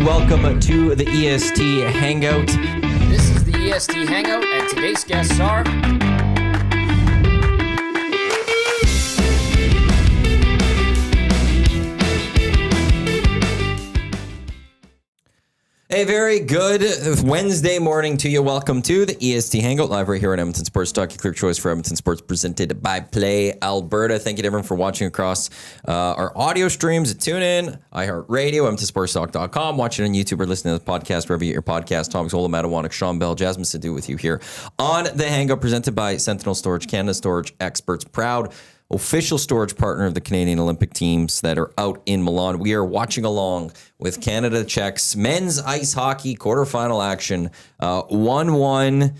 Welcome to the EST Hangout. This is the EST Hangout, and today's guests are... A very good Wednesday morning to you. Welcome to the EST Hangout, live right here on Edmonton Sports Talk, your clear choice for Edmonton Sports, presented by Play Alberta. Thank you to everyone for watching across our audio streams at TuneIn, iHeartRadio, EdmontonSportsTalk.com, watching on YouTube or listening to the podcast wherever you get your podcast. Gazzola and Matt Iwanyk, Shawn Belle, Jasmine Sidhu with you here on the Hangout, presented by Sentinel Storage, Canada Storage Experts, proud official storage partner of the Canadian Olympic teams that are out in Milan. We are watching along with Canada Czechs men's ice hockey quarterfinal action. 1-1.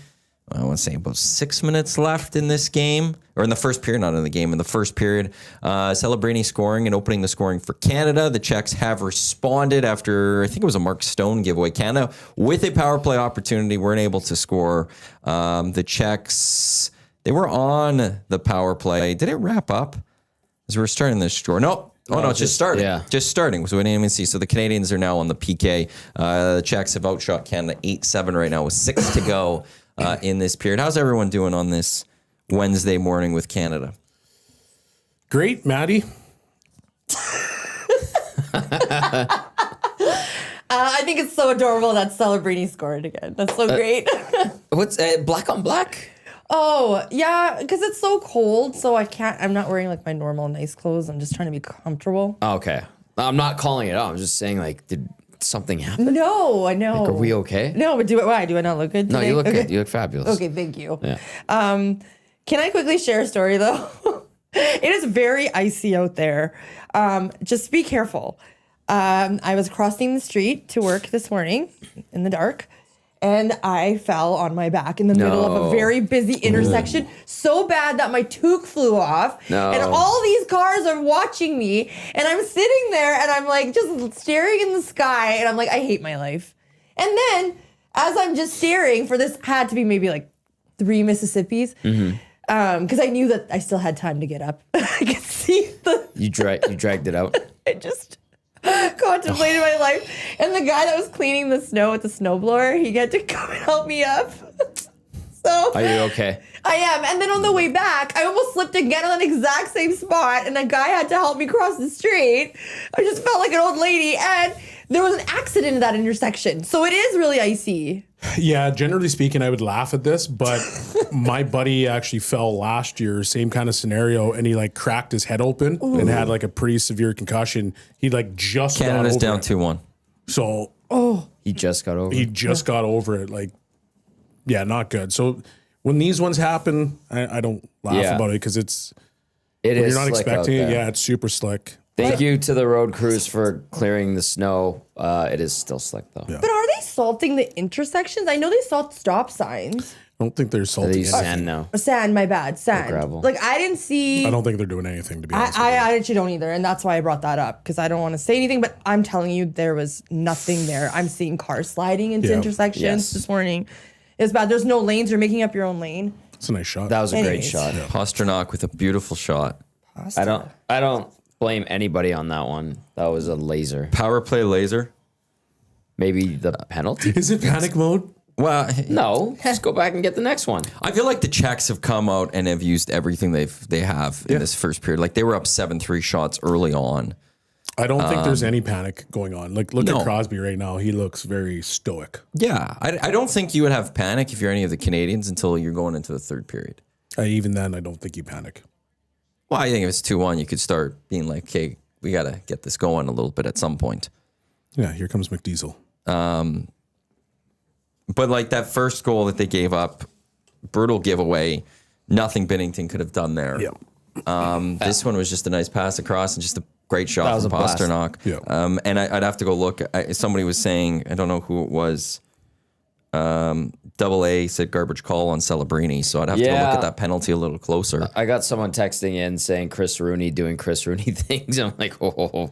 I want to say about 6 minutes left in this game, or in the first period, not in the game, in the first period. Celebrini scoring and opening the scoring for Canada. The Czechs have responded after, I think it was a Mark Stone giveaway. Canada, with a power play opportunity, weren't able to score. The Czechs... They were on the power play. Did it wrap up as we were starting this draw? No. Oh, no, it's just starting. Yeah. Just starting. So we didn't even see. So the Canadians are now on the PK. The Czechs have outshot Canada 8-7 right now with 6 to go in this period. How's everyone doing on this Wednesday morning with Canada? Great, Maddie. I think it's so adorable that Celebrini scored again. That's so great. What's black on black? Oh, yeah, because it's so cold, so I'm not wearing like my normal nice clothes. I'm just trying to be comfortable. Okay. I'm not calling it out. I'm just saying, like, did something happen? No, I know. Like, are we okay? No, but why? Do I not look good today? No, you look okay. good. You look fabulous. Okay, thank you. Yeah. Can I quickly share a story, though? It is very icy out there. Just be careful. I was crossing the street to work this morning in the dark, and I fell on my back in the middle of a very busy intersection. So bad that my toque flew off. No. And all these cars are watching me. And I'm sitting there and I'm like just staring in the sky. And I'm like, I hate my life. And then as I'm just staring for this, had to be maybe like 3 Mississippis. Because I knew that I still had time to get up. I could see the... You dragged it out? I just... contemplated my life, and the guy that was cleaning the snow with the snowblower, he had to come and help me up. So Are you okay? I am. And then on the way back, I almost slipped again on the exact same spot, and the guy had to help me cross the street. I just felt like an old lady, and there was an accident in that intersection, so it is really icy. Yeah, generally speaking, I would laugh at this, but my buddy actually fell last year, same kind of scenario, and he like cracked his head open and had like a pretty severe concussion. He like just Canada's got over down 2-1. So He just got over he it. just got over it. Like, yeah, not good. So when these ones happen, I don't laugh about it because You're you're not expecting it. Yeah, it's super slick. Thank you to the road crews for clearing the snow. It is still slick, though. Yeah. But are they salting the intersections? I know they salt stop signs. I don't think they're They salty. use sand now. Sand, my bad, sand. gravel. Like, I didn't see... I don't think they're doing anything, to be honest. I actually don't either, and that's why I brought that up, because I don't want to say anything, but I'm telling you, there was nothing there. I'm seeing cars sliding into intersections this morning. It's bad. There's no lanes. You're making up your own lane. It's a nice shot. That was a great Anyways. shot. Pasternak with a beautiful shot. I don't blame anybody on that one. That was a laser. Power play laser. Maybe the penalty? Is it panic mode? Well, No. Just go back and get the next one. I feel like the Czechs have come out and have used everything they have in this first period. Like they were up 7-3 shots early on. I don't think there's any panic going on. Like, look at Crosby right now. He looks very stoic. Yeah, I don't think you would have panic if you're any of the Canadians until you're going into the third period. Even then, I don't think you panic. Well, I think if it's 2-1, you could start being like, okay, we got to get this going a little bit at some point. Yeah, here comes McDiesel. But like that first goal that they gave up, brutal giveaway, nothing Binnington could have done there. Yeah. This one was just a nice pass across and just a great shot was from a blast. Pasternak. Yeah. And I'd have to go look. Somebody was saying, I don't know who it was, Double A said garbage call on Celebrini, so I'd have to go look at that penalty a little closer. I got someone texting in saying Chris Rooney doing Chris Rooney things. I'm like, oh.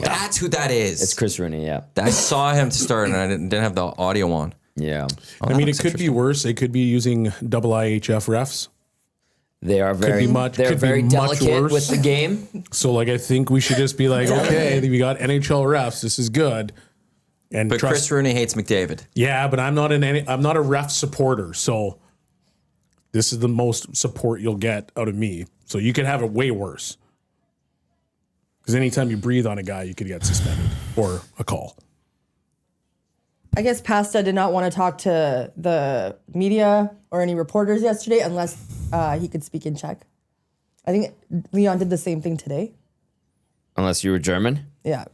That's who that is. It's Chris Rooney, yeah. I saw him to start, and I didn't have the audio on. Yeah. I mean, it could be worse. They could be using double IHF refs. They are very could very be much delicate worse. with the game. So, like, I think we should just be like, okay, we got NHL refs. This is good. And But Chris Rooney hates McDavid. Yeah, but I'm not a ref supporter, so this is the most support you'll get out of me. So you could have it way worse. Because anytime you breathe on a guy, you could get suspended or a call. I guess Pasta did not want to talk to the media or any reporters yesterday unless he could speak in Czech. I think Leon did the same thing today. Unless you were German. Yeah.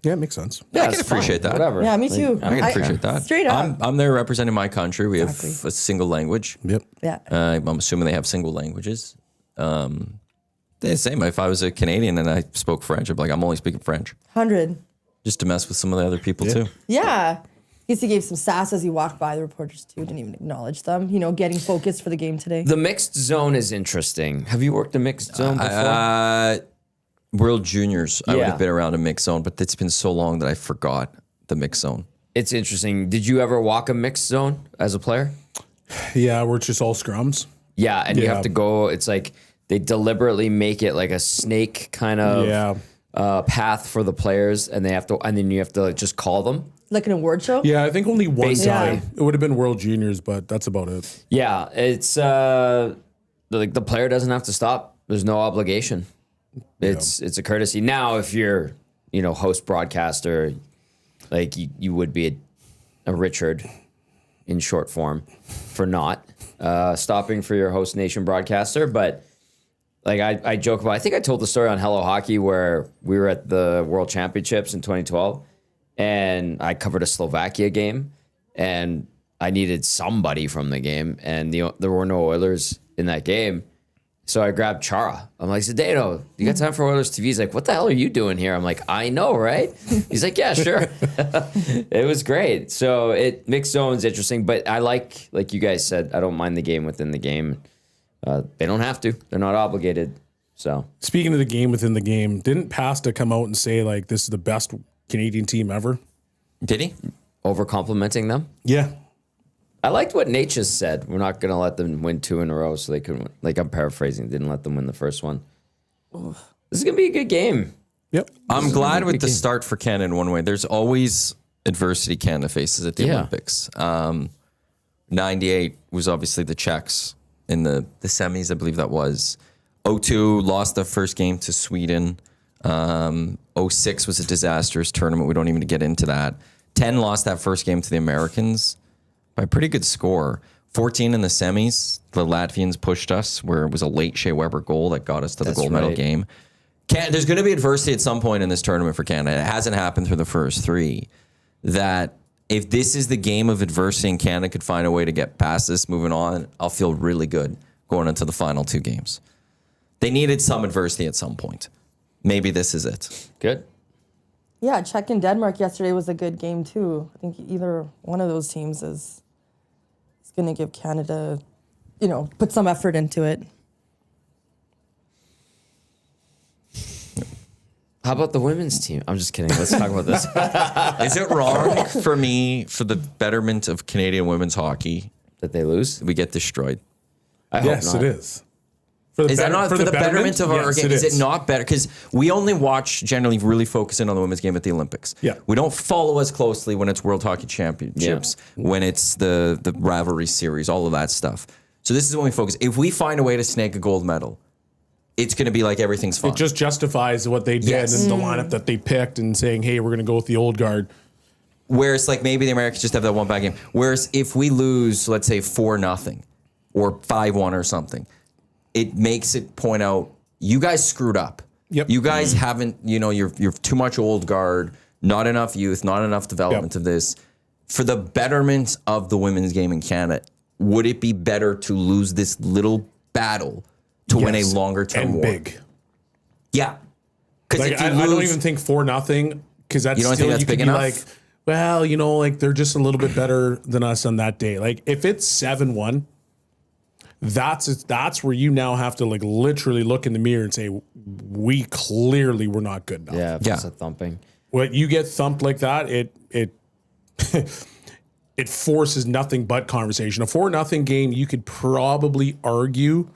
Yeah, it makes sense. Yeah, I can appreciate that. Whatever. Yeah, me too. I can appreciate that. Straight up. I'm there representing my country. We Exactly. have a single language. Yep. Yeah. I'm assuming they have single languages. The same. If I was a Canadian and I spoke French, I'd be like, I'm only speaking French. 100. Just to mess with some of the other people too. Yeah. I guess he gave some sass as he walked by the reporters too. Didn't even acknowledge them. Getting focused for the game today. The mixed zone is interesting. Have you worked a mixed zone before? World Juniors, I would Yeah. have been around a mixed zone, but it's been so long that I forgot the mixed zone. It's interesting. Did you ever walk a mixed zone as a player? Yeah, we're just all scrums. Yeah, and you Yeah. have to go. It's like they deliberately make it like a snake kind of path for the players, and then you have to just call them. Like an award show? Yeah, I think only one Basically. time. It would have been World Juniors, but that's about it. Yeah, it's like the player doesn't have to stop. There's no obligation. It's a courtesy. Now, if you're host broadcaster, like you would be a Richard in short form for not stopping for your host nation broadcaster, but. Like I joke about, I think I told the story on Hello Hockey where we were at the World Championships in 2012 and I covered a Slovakia game and I needed somebody from the game and there were no Oilers in that game. So I grabbed Chara. I'm like, Zdeno, you got time for Oilers TV? He's like, what the hell are you doing here? I'm like, I know, right? He's like, yeah, sure. It was great. So mixed zone's interesting, but I like you guys said, I don't mind the game within the game. They don't have to. They're not obligated. So Speaking of the game within the game, didn't Pasta come out and say like this is the best Canadian team ever? Did he? over complimenting them. Yeah. I liked what Nate just said. We're not going to let them win 2 in a row so they can win. Like, I'm paraphrasing. Didn't let them win the first one. This is going to be a good game. Yep. I'm glad with the start for Canada in one way. There's always adversity Canada faces at the Olympics. 98 was obviously the Czechs in the semis, I believe that was. 02 lost the first game to Sweden. 06 was a disastrous tournament. We don't even get into that. 10 lost that first game to the Americans by a pretty good score. 14 in the semis, the Latvians pushed us where it was a late Shea Weber goal that got us to the gold medal game. There's going to be adversity at some point in this tournament for Canada. It hasn't happened through the first 3. That if this is the game of adversity and Canada could find a way to get past this, moving on, I'll feel really good going into the final 2 games. They needed some adversity at some point. Maybe this is it. Good. Yeah, Czech and Denmark yesterday was a good game too. I think either one of those teams is going to give Canada, put some effort into it. How about the women's team? I'm just kidding. Let's talk about this. Is it wrong for me, for the betterment of Canadian women's hockey, That they lose? we get destroyed? I hope Yes, not. it is. For the Is that not for the betterment of our yes, game? Is it not better? Because we only watch, generally really focusing on the women's game at the Olympics. Yeah. We don't follow as closely when it's World Hockey Championships, when it's the rivalry series, all of that stuff. So this is when we focus. If we find a way to snag a gold medal, it's going to be like everything's fine. It just justifies what they did Yes. and the lineup that they picked and saying, hey, we're going to go with the old guard. Whereas like maybe the Americans just have that one bad game. Whereas if we lose, let's say 4-0 or 5-1 or something, it makes it point out you guys screwed up. Yep. You guys haven't, you're too much old guard, not enough youth, not enough development of this. For the betterment of the women's game in Canada, would it be better to lose this little battle to win a longer term and war? big. Yeah. Because Like, if you I don't lose, even think 4-0, because that's You don't still, think that's you could big be enough? like, well, like they're just a little bit better than us on that day. Like if it's 7-1, that's where you now have to like literally look in the mirror and say, we clearly were not good enough. Yeah, if it's a thumping. When you get thumped like that, it it forces nothing but conversation. A 4-0 game, you could probably argue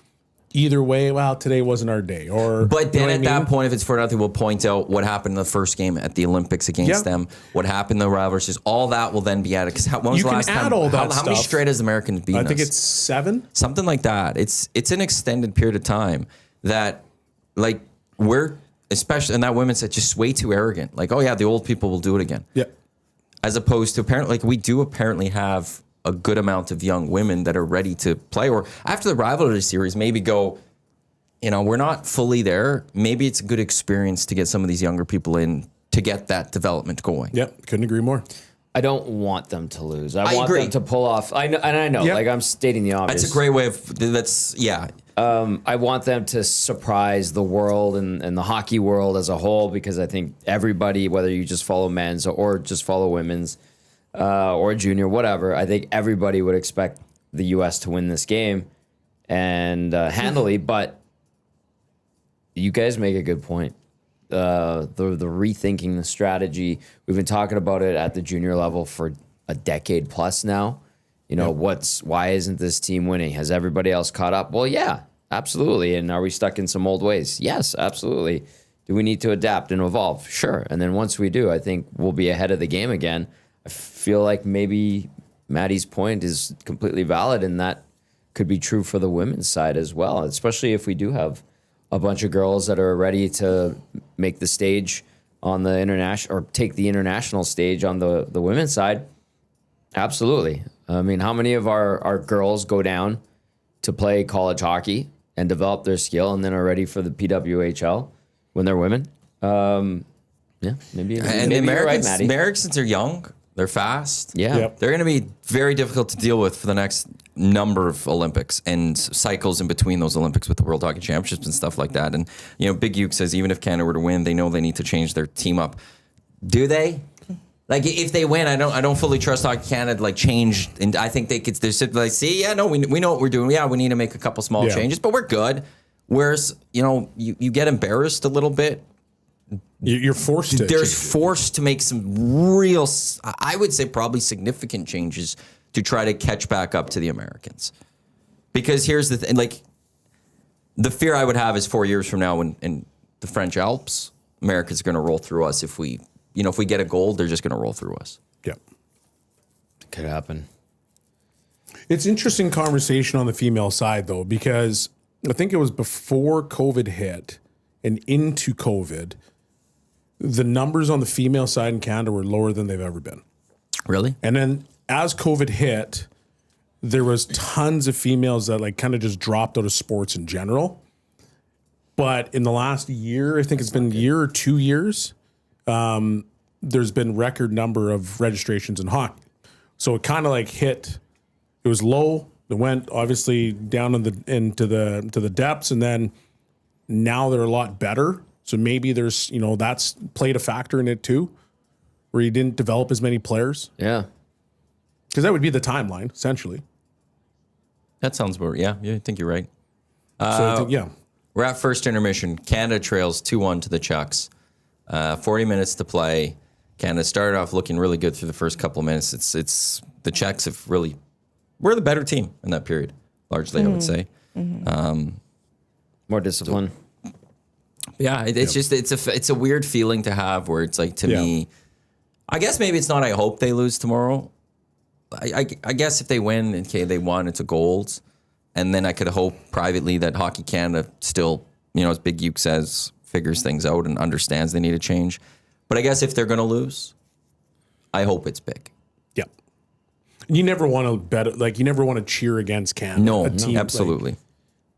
either way, well, today wasn't our day. Or But then you know at what I that mean? point, if it's 4-0, we'll point out what happened in the first game at the Olympics against Yeah. them, what happened in the rivalries. All that will then be added. Because when was You the can last add time? all that how many stuff. straight has Americans beaten I think us? it's 7. Something like that. It's an extended period of time that, like, we're, especially, and that women's set, just way too arrogant. Like, oh yeah, the old people will do it again. Yeah. As opposed to apparently, like, we do apparently have a good amount of young women that are ready to play. Or after the rivalry series, maybe go, you know, we're not fully there. Maybe it's a good experience to get some of these younger people in to get that development going. Yep. Couldn't agree more. I don't want them to lose. I I want agree. them to pull off. I know, Yeah. like I'm stating the obvious. That's a great way of, that's, yeah. I want them to surprise the world and the hockey world as a whole, because I think everybody, whether you just follow men's or just follow women's or junior, whatever, I think everybody would expect the U.S. to win this game and handily. But you guys make a good point. The rethinking the strategy. We've been talking about it at the junior level for a decade plus now. You know, why isn't this team winning? Has everybody else caught up? Well, yeah, absolutely. And are we stuck in some old ways? Yes, absolutely. Do we need to adapt and evolve? Sure. And then once we do, I think we'll be ahead of the game again. I feel like maybe Maddie's point is completely valid, and that could be true for the women's side as well, especially if we do have a bunch of girls that are ready to make the stage on the international, or take the international stage on the women's side. Absolutely. I mean, how many of our girls go down to play college hockey and develop their skill and then are ready for the PWHL when they're women? Yeah, maybe. And maybe the you're right, Americans, Maddie. Americans are young. They're fast. Yeah. Yep. They're going to be very difficult to deal with for the next number of Olympics and cycles in between those Olympics with the World Hockey Championships and stuff like that. And, you know, Big Uke says even if Canada were to win, they know they need to change their team up. Do they? Like, if they win, I don't fully trust Hockey Canada, like, change. And I think they could, they're like, see, yeah, no, we know what we're doing. Yeah, we need to make a couple small changes, but we're good. Whereas, you know, you get embarrassed a little bit. You're forced to. There's change it. forced to make some real, I would say probably significant changes to try to catch back up to the Americans. Because here's the thing, like, the fear I would have is 4 years from now when in the French Alps, America's going to roll through us. If we get a gold, they're just going to roll through us. Yeah. Could happen. It's interesting conversation on the female side, though, because I think it was before COVID hit and into COVID, the numbers on the female side in Canada were lower than they've ever been. Really? And then as COVID hit, there was tons of females that like kind of just dropped out of sports in general. But in the last year, I think it's been a year or 2 years, there's been record number of registrations in hockey. So it kind of like hit, it was low. It went obviously down into the depths, and then now they're a lot better. So maybe there's, you know, that's played a factor in it too, where you didn't develop as many players. Yeah. Because that would be the timeline, essentially. That sounds about, yeah, I think you're right. So I think, yeah. We're at first intermission. Canada trails 2-1 to the Czechs. 40 minutes to play. Canada started off looking really good through the first couple of minutes. It's the Czechs have really, we're the better team in that period, largely, I would say. More discipline. Yeah, it's just it's a weird feeling to have where it's like, to me, I guess maybe it's not I hope they lose tomorrow. I guess if they win, okay, they won, it's a gold. And then I could hope privately that Hockey Canada still, you know, as Big Uke says, figures things out and understands they need a change. But I guess if they're going to lose, I hope it's big. Yeah. You never want to bet, like, you never want to cheer against Canada. No, a team, absolutely. like,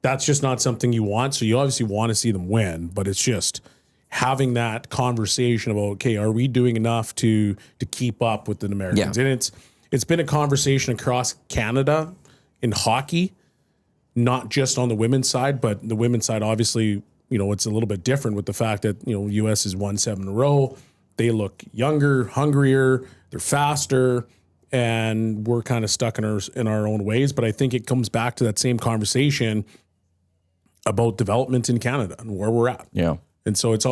that's just not something you want. So you obviously want to see them win, but it's just having that conversation about, okay, are we doing enough to keep up with the Americans? Yeah. And it's been a conversation across Canada in hockey, not just on the women's side, but the women's side, obviously, you know, it's a little bit different with the fact that, you know, U.S. has won 7 in a row. They look younger, hungrier, they're faster, and we're kind of stuck in our own ways. But I think it comes back to that same conversation about development in Canada and where we're at. Yeah. And so it's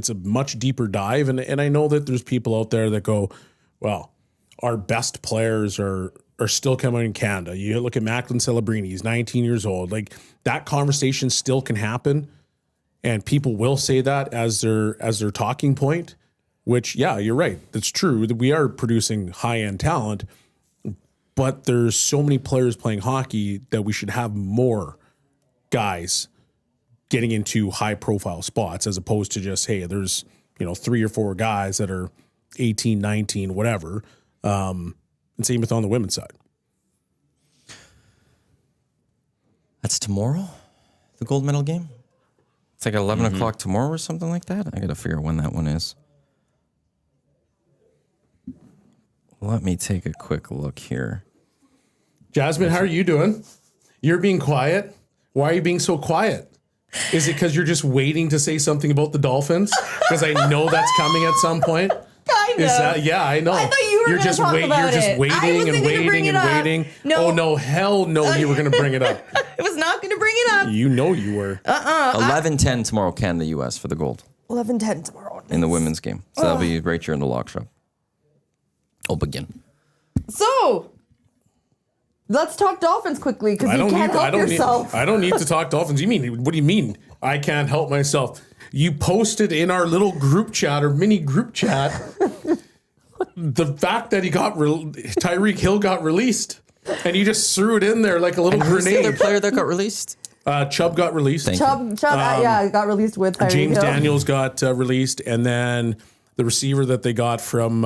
a much deeper dive. And I know that there's people out there that go, well, our best players are are still coming in Canada. You look at Macklin Celebrini, he's 19 years old. Like that conversation still can happen. And people will say that as their talking point, which, yeah, you're right. That's true. We are producing high-end talent, but there's so many players playing hockey that we should have more guys getting into high-profile spots as opposed to just, hey, there's, 3 or 4 guys that are 18, 19, whatever. And same with on the women's side. That's tomorrow, the gold medal game? It's like 11 o'clock tomorrow or something like that. I got to figure out when that one is. Let me take a quick look here. Jasmine, how are you doing? You're being quiet. Why are you being so quiet? Is it because you're just waiting to say something about the Dolphins? Because I know that's coming at some point. Kind of. Is that? Yeah, I know. I thought you were You're gonna just talk about You're just it. I waiting wasn't and gonna bring waiting it and up. waiting. No. Oh no, hell no! You were going to bring it up. I was not going to bring it up. You know you were. 11:10 tomorrow, Canada, US for the gold 11:10 tomorrow. in the women's game. So that'll be right here in the lock shop. I'll begin. So, let's talk Dolphins quickly because you can't help yourself. I don't need to talk Dolphins. What do you mean? I can't help myself. You posted in our little group chat or mini group chat the fact that Tyreek Hill got released, and you just threw it in there like a little Who's the grenade. other player that got released? Chubb got released. Chubb, got released with Tyreek James Hill. Daniels got released, and then the receiver that they got from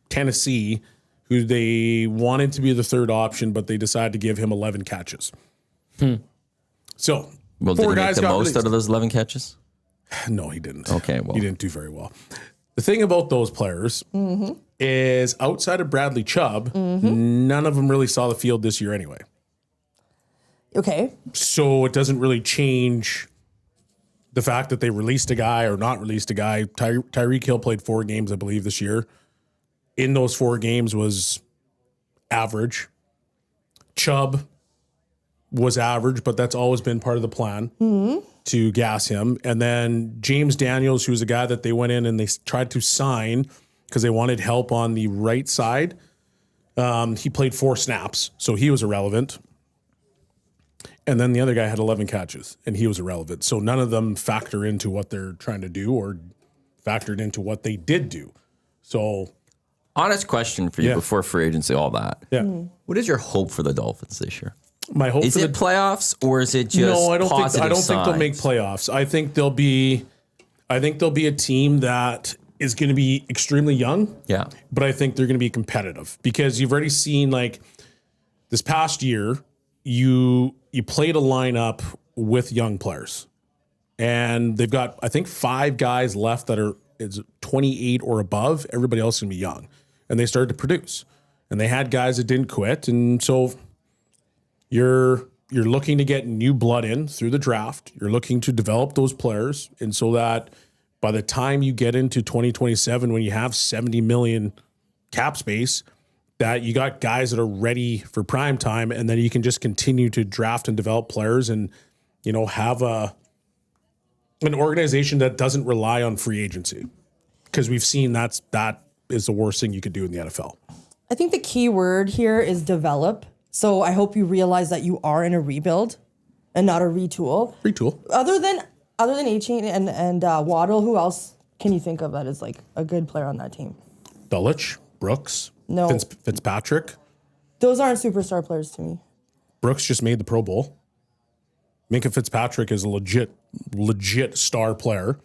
Tennessee, who they wanted to be the third option, but they decided to give him 11 catches. So, Well, did 4 he make guys the got most released. out of those 11 catches? No, he didn't. Okay, well. He didn't do very well. The thing about those players is outside of Bradley Chubb, none of them really saw the field this year anyway. Okay. So it doesn't really change the fact that they released a guy or not released a guy. Tyreek Hill played 4 games, I believe, this year. In those 4 games was average. Chubb was average, but that's always been part of the plan to gas him. And then James Daniels, who was a guy that they went in and they tried to sign because they wanted help on the right side. He played 4 snaps, so he was irrelevant. And then the other guy had 11 catches, and he was irrelevant. So none of them factor into what they're trying to do or factored into what they did do. So, Honest question for you before free agency, all that. yeah. What is your hope for the Dolphins this year? My hope Is for it playoffs or is it just No, I don't think positive they'll make signs? playoffs. I think they'll be a team that is going to be extremely young. Yeah. But I think they're going to be competitive because you've already seen like this past year, you played a lineup with young players, and they've got I think 5 guys left that are 28 or above. Everybody else is going to be young, and they started to produce, and they had guys that didn't quit, and so you're looking to get new blood in through the draft. You're looking to develop those players, and so that by the time you get into 2027, when you have 70 million cap space, that you got guys that are ready for prime time, and then you can just continue to draft and develop players and, have an organization that doesn't rely on free agency. Because we've seen that is the worst thing you could do in the NFL. I think the key word here is develop. So I hope you realize that you are in a rebuild and not a retool. Retool. Other than A-Chain and Waddle, who else can you think of that is like a good player on that team? Dulwich, Brooks, No. Fitzpatrick. Those aren't superstar players to me. Brooks just made the Pro Bowl. Minka Fitzpatrick is a legit star player.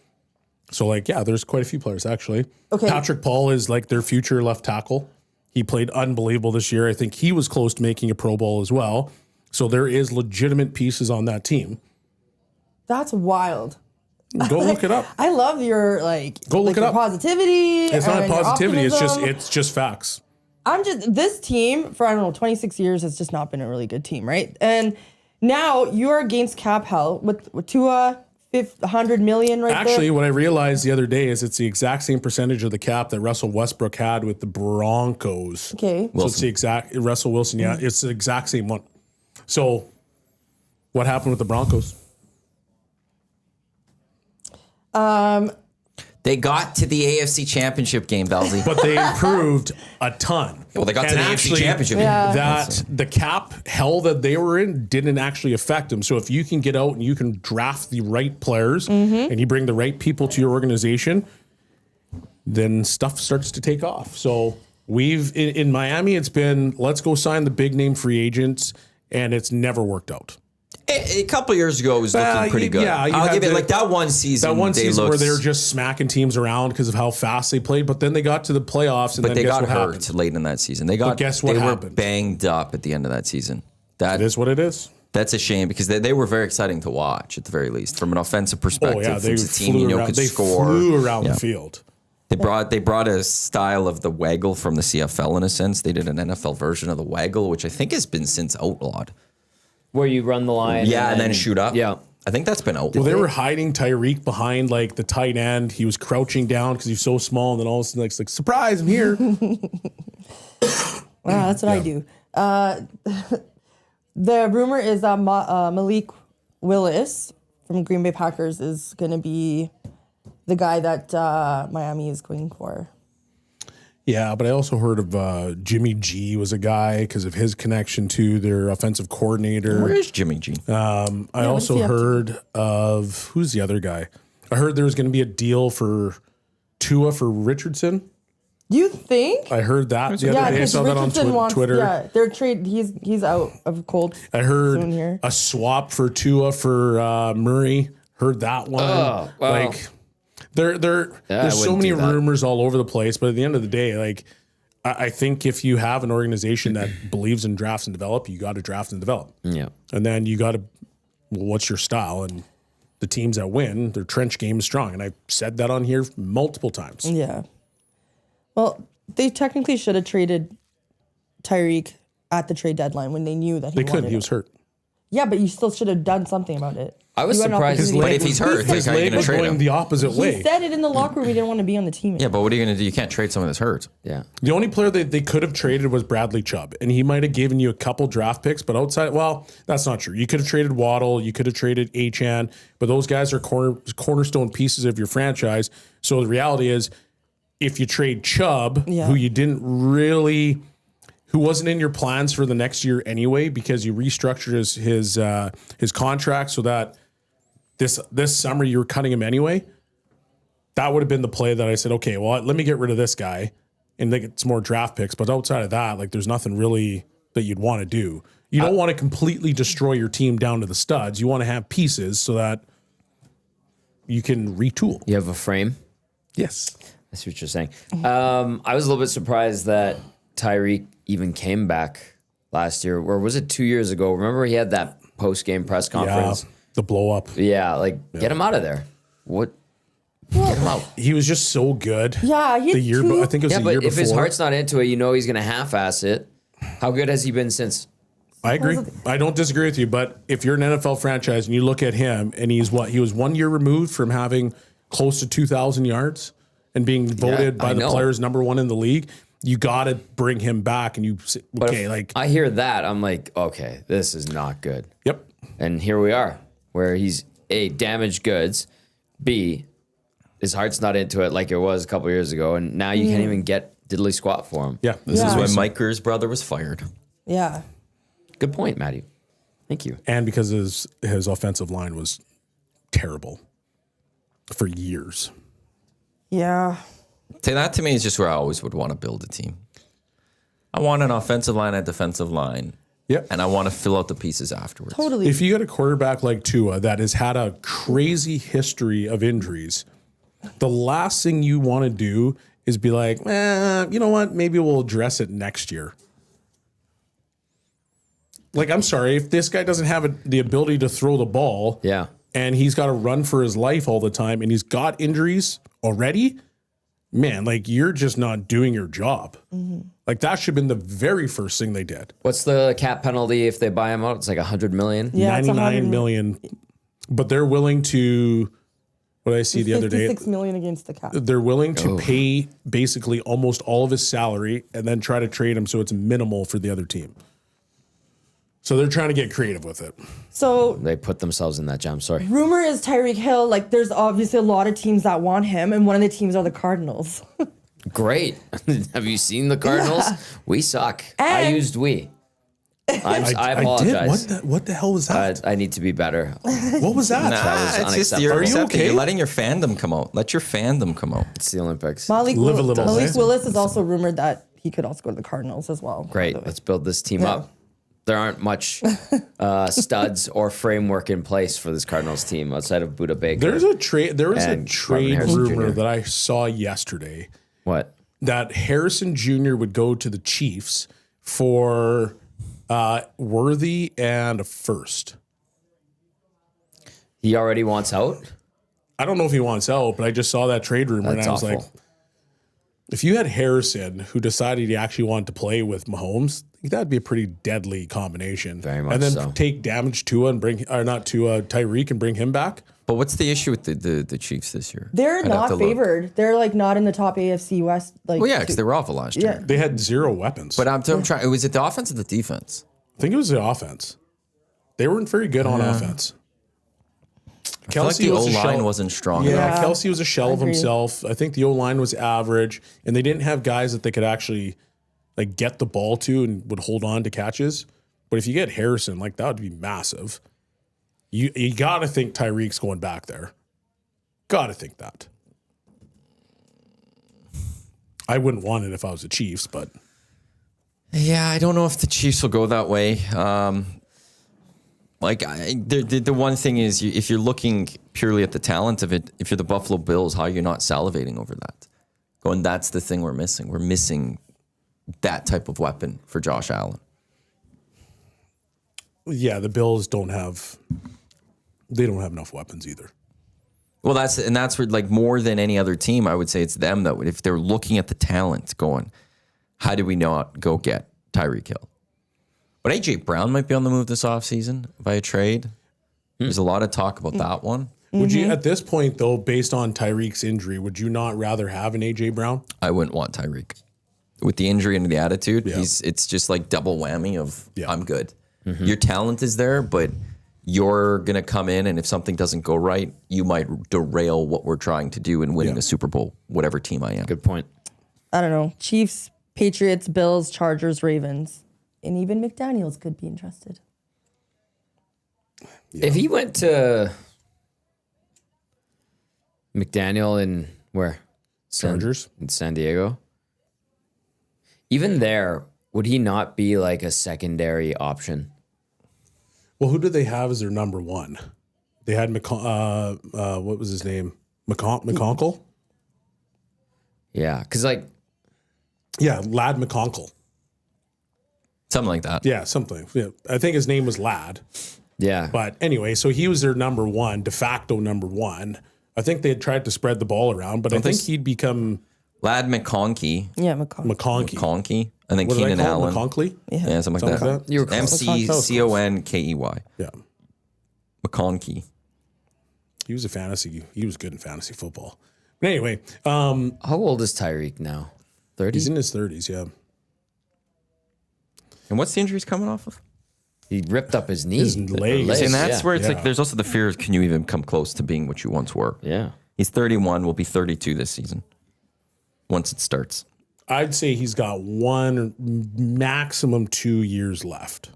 So, there's quite a few players, actually. Okay. Patrick Paul is like their future left tackle. He played unbelievable this year. I think he was close to making a Pro Bowl as well. So there is legitimate pieces on that team. That's wild. Go look it up. I love your Go look it your up. positivity. It's not and your positivity. optimism. It's just facts. This team for 26 years has just not been a really good team, right? And now you are against cap hell with Tua, $100 million right Actually, there. what I realized the other day is it's the exact same percentage of the cap that Russell Westbrook had with the Broncos. Okay. So it's the exact Russell Wilson. Yeah, it's the exact same one. So what happened with the Broncos? They got to the AFC Championship game, Belzy. But they improved a ton. Well, they got to the AFC Championship game. That the cap hell that they were in didn't actually affect them. So if you can get out and you can draft the right players and you bring the right people to your organization, then stuff starts to take off. So we've in Miami, it's been let's go sign the big name free agents, and it's never worked out. A couple years ago, it was looking pretty good. Yeah, I'll give it like that one season. That one season where they were just smacking teams around because of how fast they played. But then they got to the playoffs, and but then they guess got what hurt happened? late in that season. They got guess what they were happened? banged up at the end of that season. That It is what it is. That's a shame because they were very exciting to watch at the very least from an offensive perspective. Oh yeah, they from a team you flew know around. could They score. flew around the field. They brought a style of the waggle from the CFL in a sense. They did an NFL version of the waggle, which I think has been since outlawed. Where you run the line. Yeah, and then shoot up. Yeah. I think that's been outlawed. Well, they were hiding Tyreek behind like the tight end. He was crouching down because he's so small, and then all of a sudden, like surprise, I'm here. Wow, that's what I do. The rumor is that Malik Willis from Green Bay Packers is going to be the guy that Miami is going for. Yeah, but I also heard of Jimmy G was a guy because of his connection to their offensive coordinator. Where is Jimmy G? I also heard of who's the other guy? I heard there was going to be a deal for Tua for Richardson. You think? I heard that the other day. I saw that on Twitter. Yeah, they're trade. He's out of cold. I heard soon here. a swap for Tua for Murray. Heard that one. Oh, wow. Like there's I so wouldn't many do that. rumors all over the place. But at the end of the day, like I think if you have an organization that believes in drafts and develop, you got to draft and develop. Yeah. And then you got to, well, what's your style? And the teams that win, their trench game is strong. And I've said that on here multiple times. Yeah. Well, they technically should have traded Tyreek at the trade deadline when they knew that he They couldn't. wanted He it. was hurt. Yeah, but you still should have done something about it. I was You had an surprised- opportunity. But if he's hurt, His how are you leg going to was trade going him? the opposite He way. said it in the locker room. He didn't want to be on the team. Yeah, but what are you going to do? You can't trade someone that's hurt. Yeah. The only player that they could have traded was Bradley Chubb, and he might have given you a couple draft picks, but outside, well, that's not true. You could have traded Waddle, you could have traded Achane, but those guys are cornerstone pieces of your franchise. So the reality is, if you trade Chubb, Yeah. who you didn't really, who wasn't in your plans for the next year anyway, because you restructured his contract so that this summer you were cutting him anyway. That would have been the play that I said, okay, well, let me get rid of this guy and get some more draft picks. But outside of that, like there's nothing really that you'd want to do. You don't want to completely destroy your team down to the studs. You want to have pieces so that you can retool. You have a frame. Yes. I see what you're saying. I was a little bit surprised that Tyreek even came back last year, or was it 2 years ago? Remember he had that post-game press Yeah. conference? The blow up. Yeah, get him out of there. What? Get him out. He was just so good. Yeah, he had The year, two- I think it was Yeah, the but year if before. his heart's not into it, you know he's going to half-ass it. How good has he been since? I agree. I don't disagree with you, but if you're an NFL franchise and you look at him and he was 1 year removed from having close to 2,000 yards and being voted by I the know. players #1 in the league, you got to bring him back. And you say, But okay, if like, I hear that, I'm like, okay, this is not good. yep. And here we are, where he's A, damaged goods, B, his heart's not into it like it was a couple years ago, and now you can't even get diddly squat for him. Yeah. This is Yeah. when Mike Kerr's brother was fired. Yeah. Good point, Matty. Thank you. And because his offensive line was terrible for years. Yeah. See, that to me is just where I always would want to build a team. I want an offensive line, a defensive line, Yep. and I want to fill out the pieces afterwards. Totally. If you got a quarterback like Tua that has had a crazy history of injuries, the last thing you want to do is be like, you know what? Maybe we'll address it next year. Like, I'm sorry, if this guy doesn't have the ability to throw the ball, Yeah. and he's got to run for his life all the time, and he's got injuries already, man, like you're just not doing your job. Like that should have been the very first thing they did. What's the cap penalty if they buy him out? It's like $100 million. Yeah, it's 99 million, but they're willing to. What did I see the other day? 56 million against the cap. They're willing to pay basically almost all of his salary and then try to trade him so it's minimal for the other team. So they're trying to get creative with it. So They put themselves in that jam. Sorry. rumor is Tyreek Hill. Like, there's obviously a lot of teams that want him, and one of the teams are the Cardinals. Great. Have you seen the Cardinals? Yeah. We suck. I And- used we. I I apologize. did. What the hell was that? I need to be better. What was that? was it's just unacceptable. you're Are you accepting. okay? You're letting your fandom come out. Let your fandom come out. It's the Olympics. Malik, Live a little Malik life. Willis is also rumored that he could also go to the Cardinals as well. by Great. the way. Let's build this team Yeah. up. There aren't much studs or framework in place for this Cardinals team outside of Buda Baker. There was a trade And Marvin Harrison rumor Jr. that I saw yesterday What? that Harrison Jr. would go to the Chiefs for Worthy and a first. He already wants out? I don't know if he wants out, but I just saw that trade rumor That's and I was awful. like, if you had Harrison who decided he actually wanted to play with Mahomes, I think that'd be a pretty deadly combination. Very much and then so. take damage Tua and bring, or not Tua, Tyreek and bring him back. But what's the issue with the Chiefs this year? They're I'd have to not look. favored. They're like not in the top AFC West. Like, Well, yeah, because they were awful last year. Yeah. They had zero weapons. But I'm trying. Was it the offense or the defense? I think it was the offense. They weren't very good on offense. I feel like the O was a line shell- wasn't strong. Yeah, enough. Yeah, Kelsey was a shell of agree. himself. I think the O line was average, and they didn't have guys that they could actually like get the ball to and would hold on to catches. But if you get Harrison, like that would be massive. You got to think Tyreek's going back there. Got to think that. I wouldn't want it if I was the Chiefs, but Yeah, I don't know if the Chiefs will go that way. The one thing is, if you're looking purely at the talent of it, if you're the Buffalo Bills, how are you not salivating over that? Going, that's the thing we're missing. We're missing that type of weapon for Josh Allen. yeah, the Bills don't have enough weapons either. Well, that's where, like, more than any other team, I would say it's them that would, if they're looking at the talent, going, how do we not go get Tyreek Hill? But AJ Brown might be on the move this offseason via trade. There's a lot of talk about that one. Would you, at this point though, based on Tyreek's injury, would you not rather have an AJ Brown? I wouldn't want Tyreek. With the injury and the attitude, Yeah. it's just like double whammy of Yeah. I'm good. Your talent is there, but you're going to come in, and if something doesn't go right, you might derail what we're trying to do in winning Yeah. a Super Bowl, whatever team I am. Good point. I don't know. Chiefs, Patriots, Bills, Chargers, Ravens, and even McDaniels could be interested. If he went to McDaniel in where? Chargers? In San Diego. Even there, would he not be like a secondary option? Well, who did they have as their number one? They had what was his name? McConkle? Yeah, because like Yeah, Lad McConkle. Something like that. Yeah, something. Yeah, I think his name was Lad. yeah, But anyway, so he was their number one, de facto number one. I think they had tried to spread the ball around, but I think he'd become Lad McConkey. Yeah, McConkey. McConkey. Conky. And then What did I Keenan call Allen. him? McConkey? Yeah, something like that. You were close. McConkey. Yeah. McConkey. He was he was good in fantasy football. But anyway, How old is Tyreek now? 30? he's in his 30s, yeah. And what's the injury he's coming off of? He ripped up his knee. His legs. And that's yeah. where it's Yeah. like, there's also the fear of, can you even come close to being what you once were? Yeah. He's 31, will be 32 this season once it starts. I'd say he's got one, maximum 2 years left.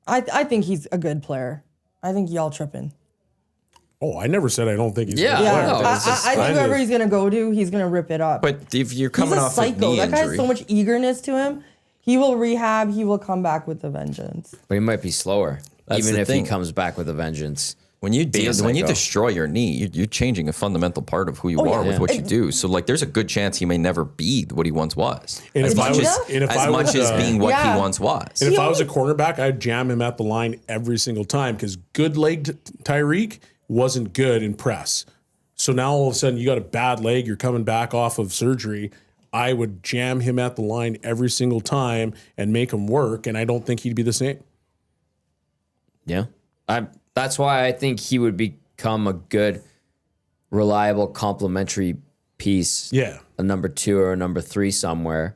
I think he's a good player. I think y'all tripping. Oh, I never said I don't think he's Yeah. a good Yeah, player. no, it's just I think kind whoever of- he's gonna go to, he's gonna rip it up. But if you're he's coming a off psycho. of knee That guy has injury, so much eagerness to him. He will rehab. He will come back with a vengeance. But he might be slower, That's even the if thing. he comes back with a vengeance. when you psycho. destroy your knee, you're changing a fundamental part of who you are yeah. with what you do. So like, there's a good chance he may never be what he once was, And as if I much was- as and if I was, being what Yeah. he once was. And if I was a cornerback, I'd jam him at the line every single time because good-legged Tyreek wasn't good in press. So now all of a sudden you got a bad leg, you're coming back off of surgery. I would jam him at the line every single time and make him work, and I don't think he'd be the same. Yeah. That's why I think he would become a good, reliable, complementary piece. Yeah. A number 2 or a number 3 somewhere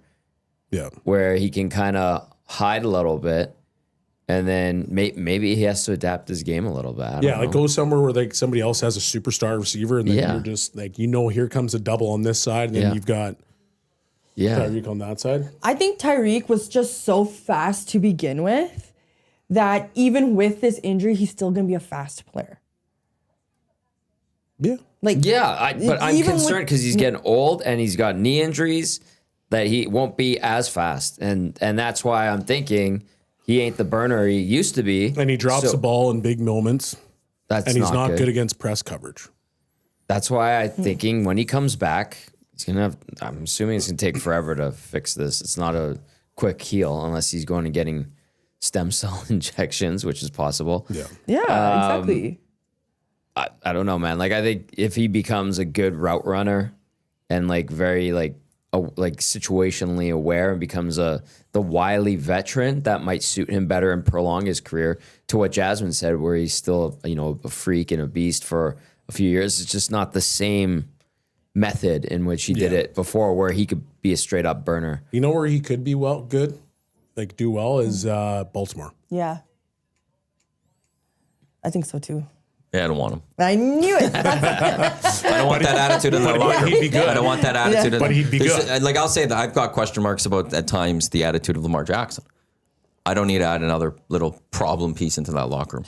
Yeah. where he can kind of hide a little bit And then maybe he has to adapt his game a little bit. I don't know. Like go somewhere where like somebody else has a superstar receiver, and then Yeah. you're just like, here comes a double on this side, and then Yeah. you've got Tyreek on that side. I think Tyreek was just so fast to begin with that even with this injury, he's still going to be a fast player. Yeah. Like, but I'm even concerned because he's getting old and he's got knee injuries that he won't be as fast, and that's why I'm thinking he ain't the burner he used to be. And he drops the ball in big moments, That's and he's not good against press coverage. That's why I'm thinking when he comes back, he's gonna have. I'm assuming it's gonna take forever to fix this. It's not a quick heal unless he's going and getting stem cell injections, which is possible. Yeah. exactly. I don't know, man. Like I think if he becomes a good route runner and like very like situationally aware and becomes the wily veteran, that might suit him better and prolong his career. To what Jasmine said, where he's still a freak and a beast for a few years. It's just not the same method in which he did it before, where he could be a straight up burner. You know where he could be do well is Baltimore. Yeah. I think so too. Yeah, I don't want him. I knew it. I don't want that attitude in the locker room. he'd be good. I don't want that attitude. But he'd be good. Like I'll say that I've got question marks about at times the attitude of Lamar Jackson. I don't need to add another little problem piece into that locker room.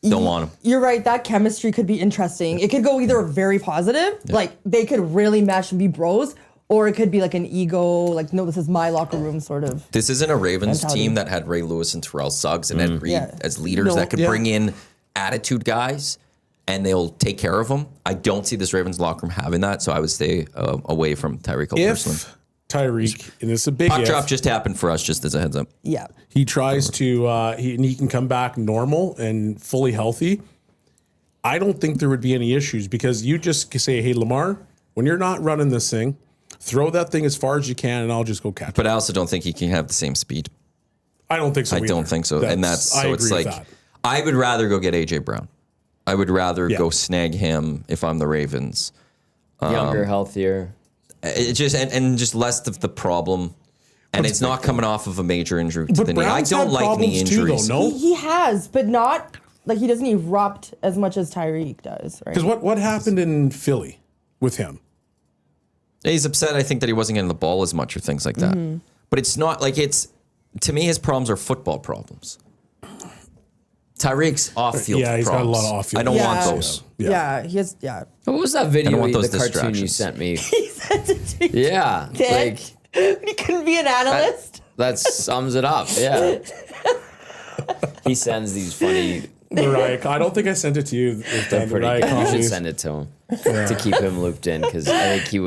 Don't want him. You're right. That chemistry could be interesting. It could go either very positive, like they could really mesh and be bros, or it could be like an ego, like, no, this is my locker room sort of. This isn't a Ravens mentality. team that had Ray Lewis and Terrell Suggs and Ed Reed as leaders No. that could bring in attitude guys and they'll take care of them. I don't see this Ravens locker room having that, so I would stay away from Tyreek Hill personally. If Tyreek, and it's a big Puck if, drop just happened for us, just as a heads up. Yeah. he tries to, he can come back normal and fully healthy, I don't think there would be any issues, because you just say, hey, Lamar, when you're not running this thing, throw that thing as far as you can, and I'll just go catch it. But I also don't think he can have the same speed. I don't think so. I don't think so. And that's so it's like I would rather go get AJ Brown. I would rather go snag him if I'm the Ravens. Younger, healthier. It just and just less of the problem. And it's not coming off of a major injury to But the knee. I Brown's don't had like knee problems too, injuries. though, no? He has, but not like he doesn't erupt as much as Tyreek does, right? Because what happened in Philly with him? He's upset, I think, that he wasn't getting the ball as much or things like that. But it's not like to me, his problems are football problems. Tyreek's off-field Yeah, he's got a problems. lot of off-field I don't want problems. those. Yeah, he has. Yeah, What was that video? I don't want those the cartoon you distractions. sent me. he sent it to you. Yeah, Dad, he couldn't be an analyst. that sums it up. Yeah. He sends these funny. The Riot, I don't think I sent it to you. The Pretty, Riot you should comedies. send it to him to keep him looped in, because I think he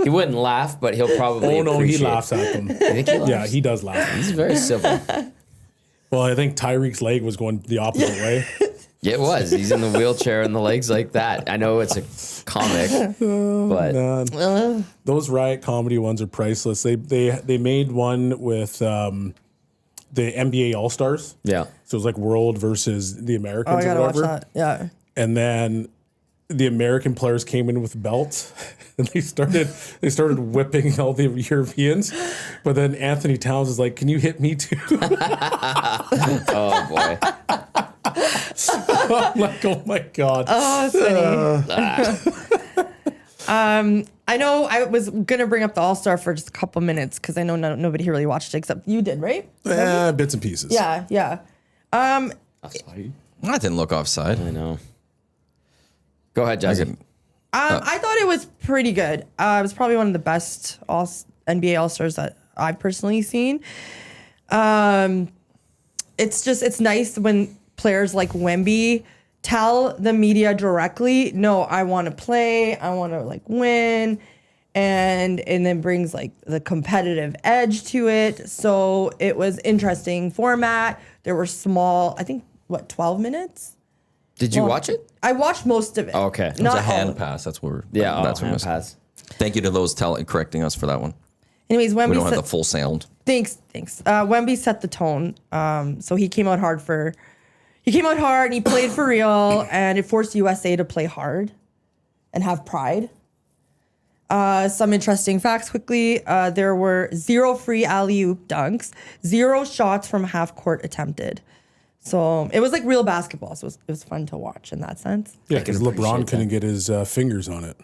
wouldn't laugh, but he'll probably. Oh no, he appreciate- laughs at them. You think he laughs? Yeah, he does laugh. He's very civil. Well, I think Tyreek's leg was going the opposite way. Yeah, it was. He's in the wheelchair and the legs like that. I know it's a comic, but Those Riot comedy ones are priceless. They made one with the NBA All Stars. yeah. So it was like World versus the Oh, Americans I or gotta watch whatever. that. Yeah. And then the American players came in with belts and they started whipping all the Europeans. But then Anthony Towns is like, "Can you hit me too?" Oh boy. I'm like, "Oh my god." Oh, that's funny. I know I was gonna bring up the All Star for just a couple minutes because I know nobody here really watched it except you did, right? Bits and pieces. Yeah. I didn't look offside. I know. Go ahead, Jasmine. I thought it was pretty good. It was probably one of the best NBA All Stars that I've personally seen. It's nice when players like Wemby tell the media directly, no, I want to play, I want to like win, and then brings like the competitive edge to it. So it was interesting format. There were small, I think, 12 minutes? Did you watch it? I watched most of it. Okay. It's Not a all hand of it. pass. That's what Yeah. that's what hand missed. pass. Thank you to those correcting us for that one. Anyways, We Wemby don't have said, the full sound. Thanks. Wemby set the tone. So he came out hard and he played for real, and it forced USA to play hard and have pride. Some interesting facts quickly. There were 0 free alley-oop dunks, 0 shots from half court attempted. So it was like real basketball. So it was fun to watch in that sense. Yeah, because LeBron couldn't get his fingers on it.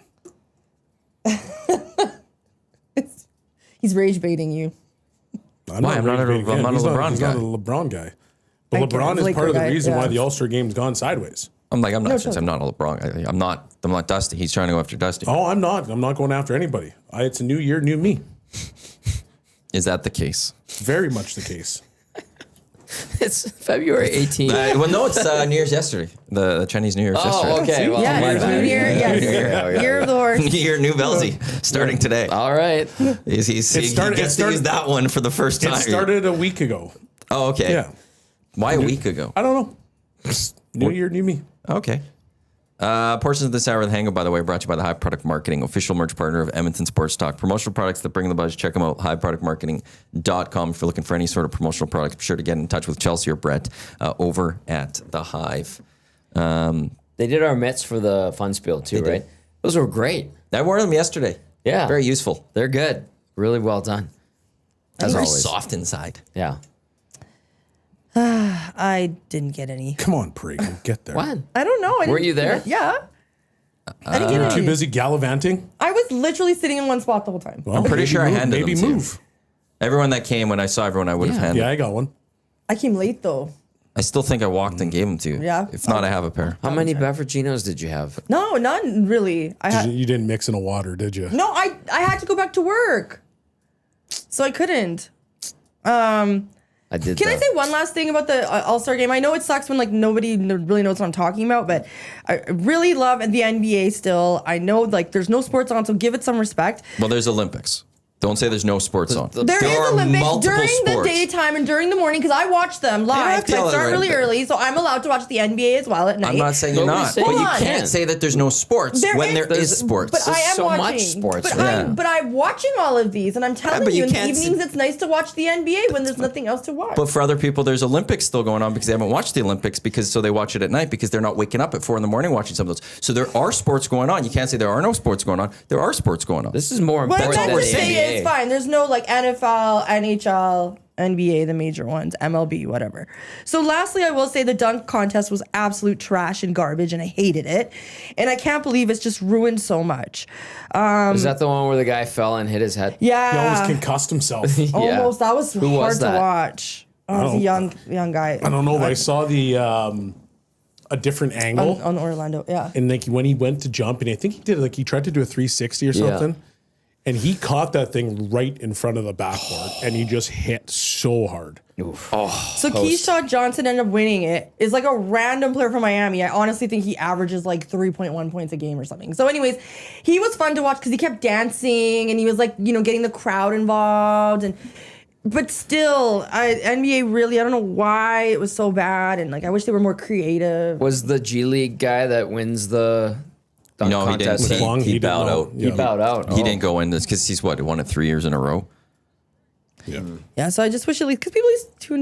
He's rage baiting you. Why? I'm not a He's LeBron he's guy. not a LeBron guy. But I get LeBron it. is Laker part of the guy, reason why yeah. the All-Star game's gone sideways. I'm not. totally. I'm not a LeBron guy. I'm not Dusty. He's trying to go after Dusty. Oh, I'm not. I'm not going after anybody. It's a new year, new me. Is that the case? Very much the case. It's February 18th. Well, no, it's New Year's yesterday. The Chinese New Year's yesterday. Oh, okay. Well, Yeah, my it's bad. New Year. Yes. Year of the horse. New Year, new Belzy, starting today. All right. He gets to use that one for the first time. It started a week ago. Oh, okay. Yeah. Why a week ago? I don't know. New year, new me. Okay. Portions of this hour of the Hangout, by the way, brought to you by the Hive Product Marketing, official merch partner of Edmonton Sports Talk. Promotional products that bring the buzz. Check them out, hiveproductmarketing.com. If you're looking for any sort of promotional products, be sure to get in touch with Chelsea or Brett over at the Hive. They did our mitts for the fun spiel too, They did. right? Those were great. I wore them yesterday. Yeah. Very useful. They're good. Really well done. As Very always. soft inside. Yeah. I didn't get any. Come on, Prig. We'll get there. What? I don't know. Weren't you there? Yeah. I didn't get Too any. busy gallivanting? I was literally sitting in one spot the whole time. Well, I'm pretty maybe sure I move, handed maybe them to you. move. Everyone that came, when I saw everyone, I would have handed. Yeah, I got one. I came late though. I still think I walked and gave them to you. Yeah. If not, I have a pair. How many beveraginos did you have? No, not really. You didn't mix in a water, did you? No, I had to go back to work, so I couldn't. I did. Can I say one last thing about the All-Star game? I know it sucks when like nobody really knows what I'm talking about, but I really love the NBA still. I know like there's no sports on, so give it some respect. Well, there's Olympics. Don't say there's no sports on. There is are Olympics multiple during the sports. daytime and during the morning because I watch them live. have to 'cause I yell start at really right, but- early, so I'm allowed to watch the NBA as well at night. I'm not saying you're Nobody's not, saying but you you can't can't. say that there's no sports There when is- there is sports. But I am so much watching sports, But, right? but I'm watching all of these, and I'm telling but you, you in the can't evenings, sit- it's nice to watch the NBA when there's nothing else to watch. But for other people, there's Olympics still going on because they haven't watched the Olympics so they watch it at night because they're not waking up at 4 a.m. watching some of those. So there are sports going on. You can't say there are no sports going on. There are sports going on. This is more What important I'm than we're the trying to saying. say NBA. is fine. There's no like NFL, NHL, NBA, the major ones, MLB, whatever. So lastly, I will say the dunk contest was absolute trash and garbage, and I hated it. And I can't believe it's just ruined so much. Is that the one where the guy fell and hit his head? He Yeah, almost concussed himself. Yeah. almost. That was Who hard was to that? watch. Oh, it was a young guy. I don't know, but I saw the a different angle. on Orlando. Yeah. And like when he went to jump, and I think he tried to do a 360 or Yeah. something, and he caught that thing right in front of the backboard, and he just hit so hard. So Keyshawn Johnson ended up winning it. Is like a random player from Miami. I honestly think he averages like 3.1 points a game or something. So anyways, he was fun to watch because he kept dancing and he was like, getting the crowd involved. But still, NBA really, I don't know why it was so bad. And like, I wish they were more creative. Was the G League guy that wins the dunk No, he didn't. contest? Long, He didn't bowed know. out. Yeah. He bowed out. He didn't go in this because he's won it 3 years in a row. Yeah. Yeah, so I just wish at least, because people at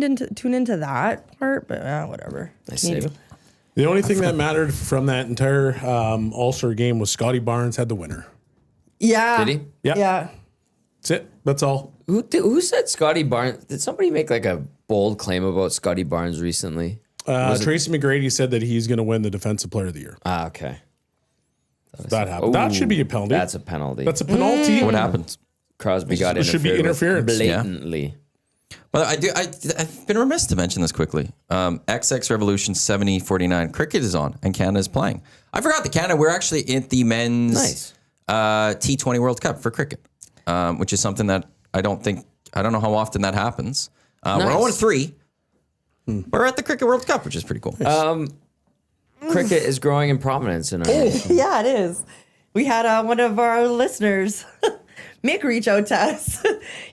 least tune into that part, but whatever. I see. The only thing that mattered from that entire All-Star game was Scotty Barnes had the winner. Yeah. Did he? Yeah. Yeah. That's it. That's all. Who said Scotty Barnes? Did somebody make like a bold claim about Scotty Barnes recently? Tracy McGrady said that he's going to win the Defensive Player of the Year. Ah, okay. That happened. That should be a penalty. That's a penalty. That's a penalty. What happens? Crosby got It should be interfered with interference. blatantly. Well, I've been remiss to mention this quickly. XX Revolution 7049 cricket is on and Canada is playing. I forgot that Canada, we're actually at the men's Nice. T20 World Cup for cricket, which is something that I don't know how often that happens. We're Nice. 0-3. We're at the Cricket World Cup, which is pretty cool. Cricket is growing in prominence in our nation. Yeah, it is. We had one of our listeners, Mick, reach out to us.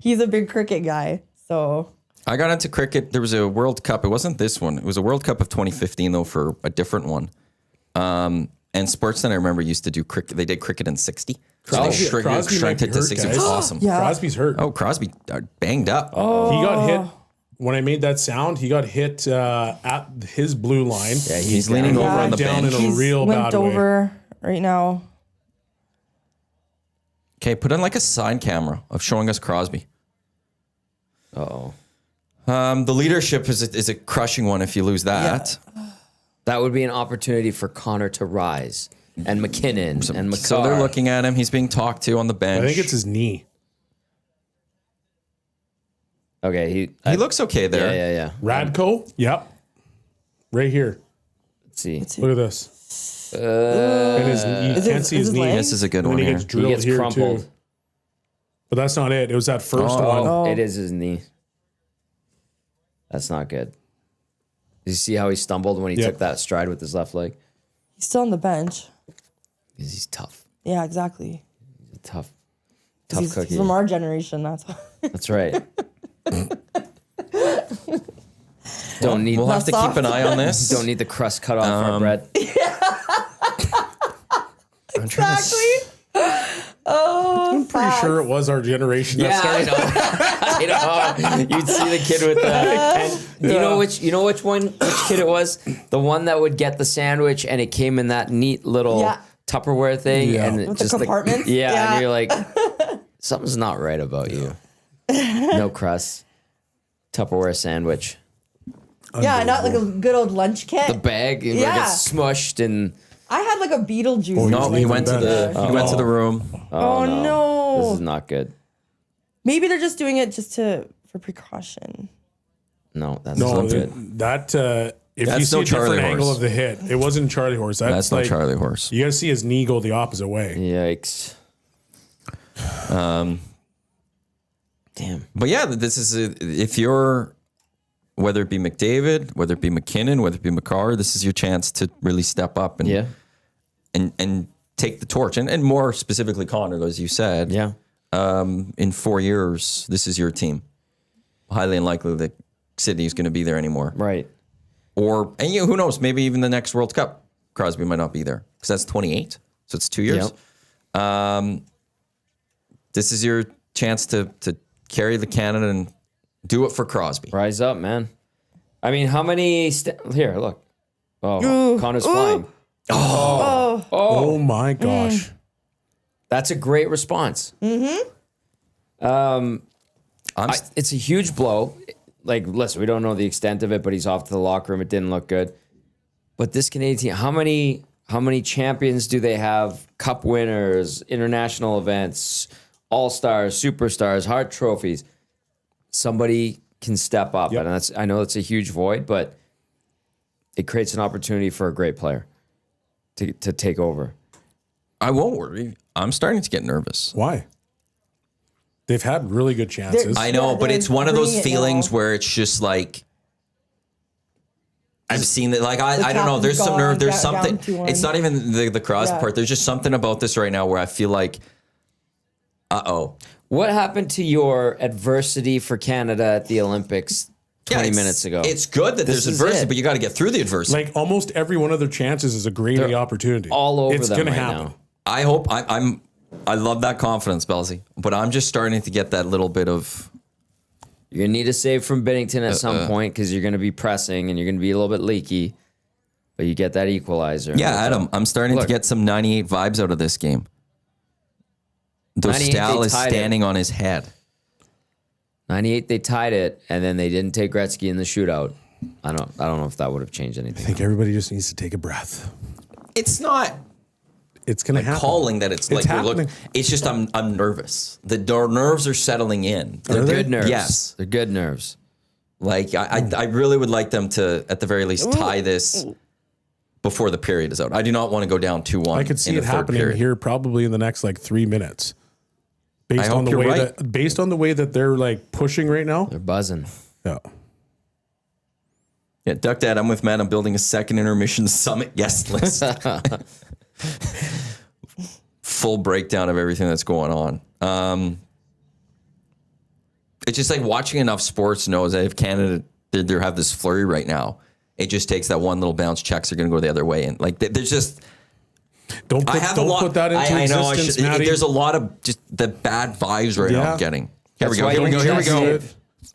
He's a big cricket guy. So I got into cricket. There was a World Cup. It wasn't this one. It was a World Cup of 2015, though, for a different one. And Sportsnet, I remember, used to do cricket. They did cricket in 60. So they Crosby shrank might it be to hurt, 60. It was guys. awesome. Yeah. Crosby's hurt. Oh, Crosby banged up. He got hit. When I made that sound, he got hit at his blue line. Yeah, He's leaning over on the down bench. in a real limped bad way. over right now. Okay, put in like a side camera of showing us Crosby. Uh-oh. The leadership is a crushing one if you lose that. That would be an opportunity for Connor to rise. And McKinnon and McCarr. So they're looking at him. He's being talked to on the bench. I think it's his knee. Okay, he looks okay there. Yeah. Radko? Yep. Right here. Let's see. Look at this. And you can't see his knee. leg? This is a good And one then he here. gets He drilled gets here crumpled. too. But that's not it. It was that first one. It is his knee. That's not good. Did you see how he stumbled when he took that stride with his left leg? He's still on the bench. He's tough. Yeah, exactly. Tough He's cookie. from our generation. That's why. That's right. Don't need. We'll have to keep an eye on this. Don't need the crust cut off our bread. Exactly. Oh, I'm pretty sure it was our generation. Yeah, I know. You'd see the kid with the. And you know which kid it was? The one that would get the sandwich and it came in that neat little Tupperware thing, and it with just the compartments. and you're like, something's not right about you. No crust, Tupperware sandwich. Yeah, not like a good old lunch kit. The bag where it gets smushed and. I had like a Beetlejuice. No, he went to the room. Oh no. This is not good. Maybe they're just doing it for precaution. No, that's No, not good. that if That's you see no a different Charlie angle horse. of the hit, it wasn't Charlie horse. That's like, no Charlie horse. You got to see his knee go the opposite way. Yikes. Damn. But yeah, this is if you're, whether it be McDavid, whether it be McKinnon, whether it be McCarr, this is your chance to really step up and and take the torch. And more specifically, Connor, as you said, in 4 years, this is your team. Highly unlikely that Sydney's going to be there anymore. Right. And who knows, maybe even the next World Cup, Crosby might not be there because that's 28. So it's 2 years. Yep. This is your chance to carry the Canada and do it for Crosby. Rise up, man. I mean, how many... Here, look. Oh, Connor's flying. Oh my gosh. That's a great response. Mm-hmm. It's a huge blow. Like, listen, we don't know the extent of it, but he's off to the locker room. It didn't look good. But this Canadian team, how many champions do they have? Cup winners, international events, all-stars, superstars, Hart trophies. Somebody can step up. Yep. And I know it's a huge void, but it creates an opportunity for a great player to take over. I won't worry. I'm starting to get nervous. Why? They've had really good chances. I know, but it's one of those bringing it feelings now. where it's just like I've seen that. Like I don't know. captain's There's some gone, nerve. There's down something. 2-1. It's not even the Crosby part. There's just something about this right now where I feel like, What happened to your adversity for Canada at the Olympics 20 minutes ago? It's good that This there's is adversity, it. but you got to get through the adversity. like almost every one of their chances is a great A opportunity. all over it's them gonna right happen. now. I hope I love that confidence, Belsey, but I'm just starting to get that little bit of. You're going to need a save from Binnington at some point because you're going to be pressing and you're going to be a little bit leaky. But you get that equalizer. Yeah, Adam, I'm starting to Look. get some 98 vibes out of this game. 98, Dostal they is tied it. standing on his head. 98, they tied it, and then they didn't take Gretzky in the shootout. I don't know if that would have changed I anything. think everybody just needs to take a breath. It's not It's gonna happen. calling that it's like we're happening. it's just I'm nervous. The nerves are settling in. They're they? good nerves. Yes. They're good nerves. Like I really would like them to at the very least tie this before the period is out. I do not want to go down 2-1. I could see in it the third happening period. here probably in the next like 3 minutes. Based hope on the you're way right. based on the way that they're like pushing right now. They're buzzing. Yeah. Yeah, Duck Dad, I'm with Matt. I'm building a second intermission summit guest list. Full breakdown of everything that's going on. It's just like watching enough sports knows that if Canada they have this flurry right now, it just takes that one little bounce. Czechs are going to go the other way, and like there's just. Don't put, I have don't a lot. put that into I know. I existence, should, Matty. there's a lot of just the bad vibes right now. Yeah. I'm getting. Here we That's go. why Here we you go. Here we just go. did.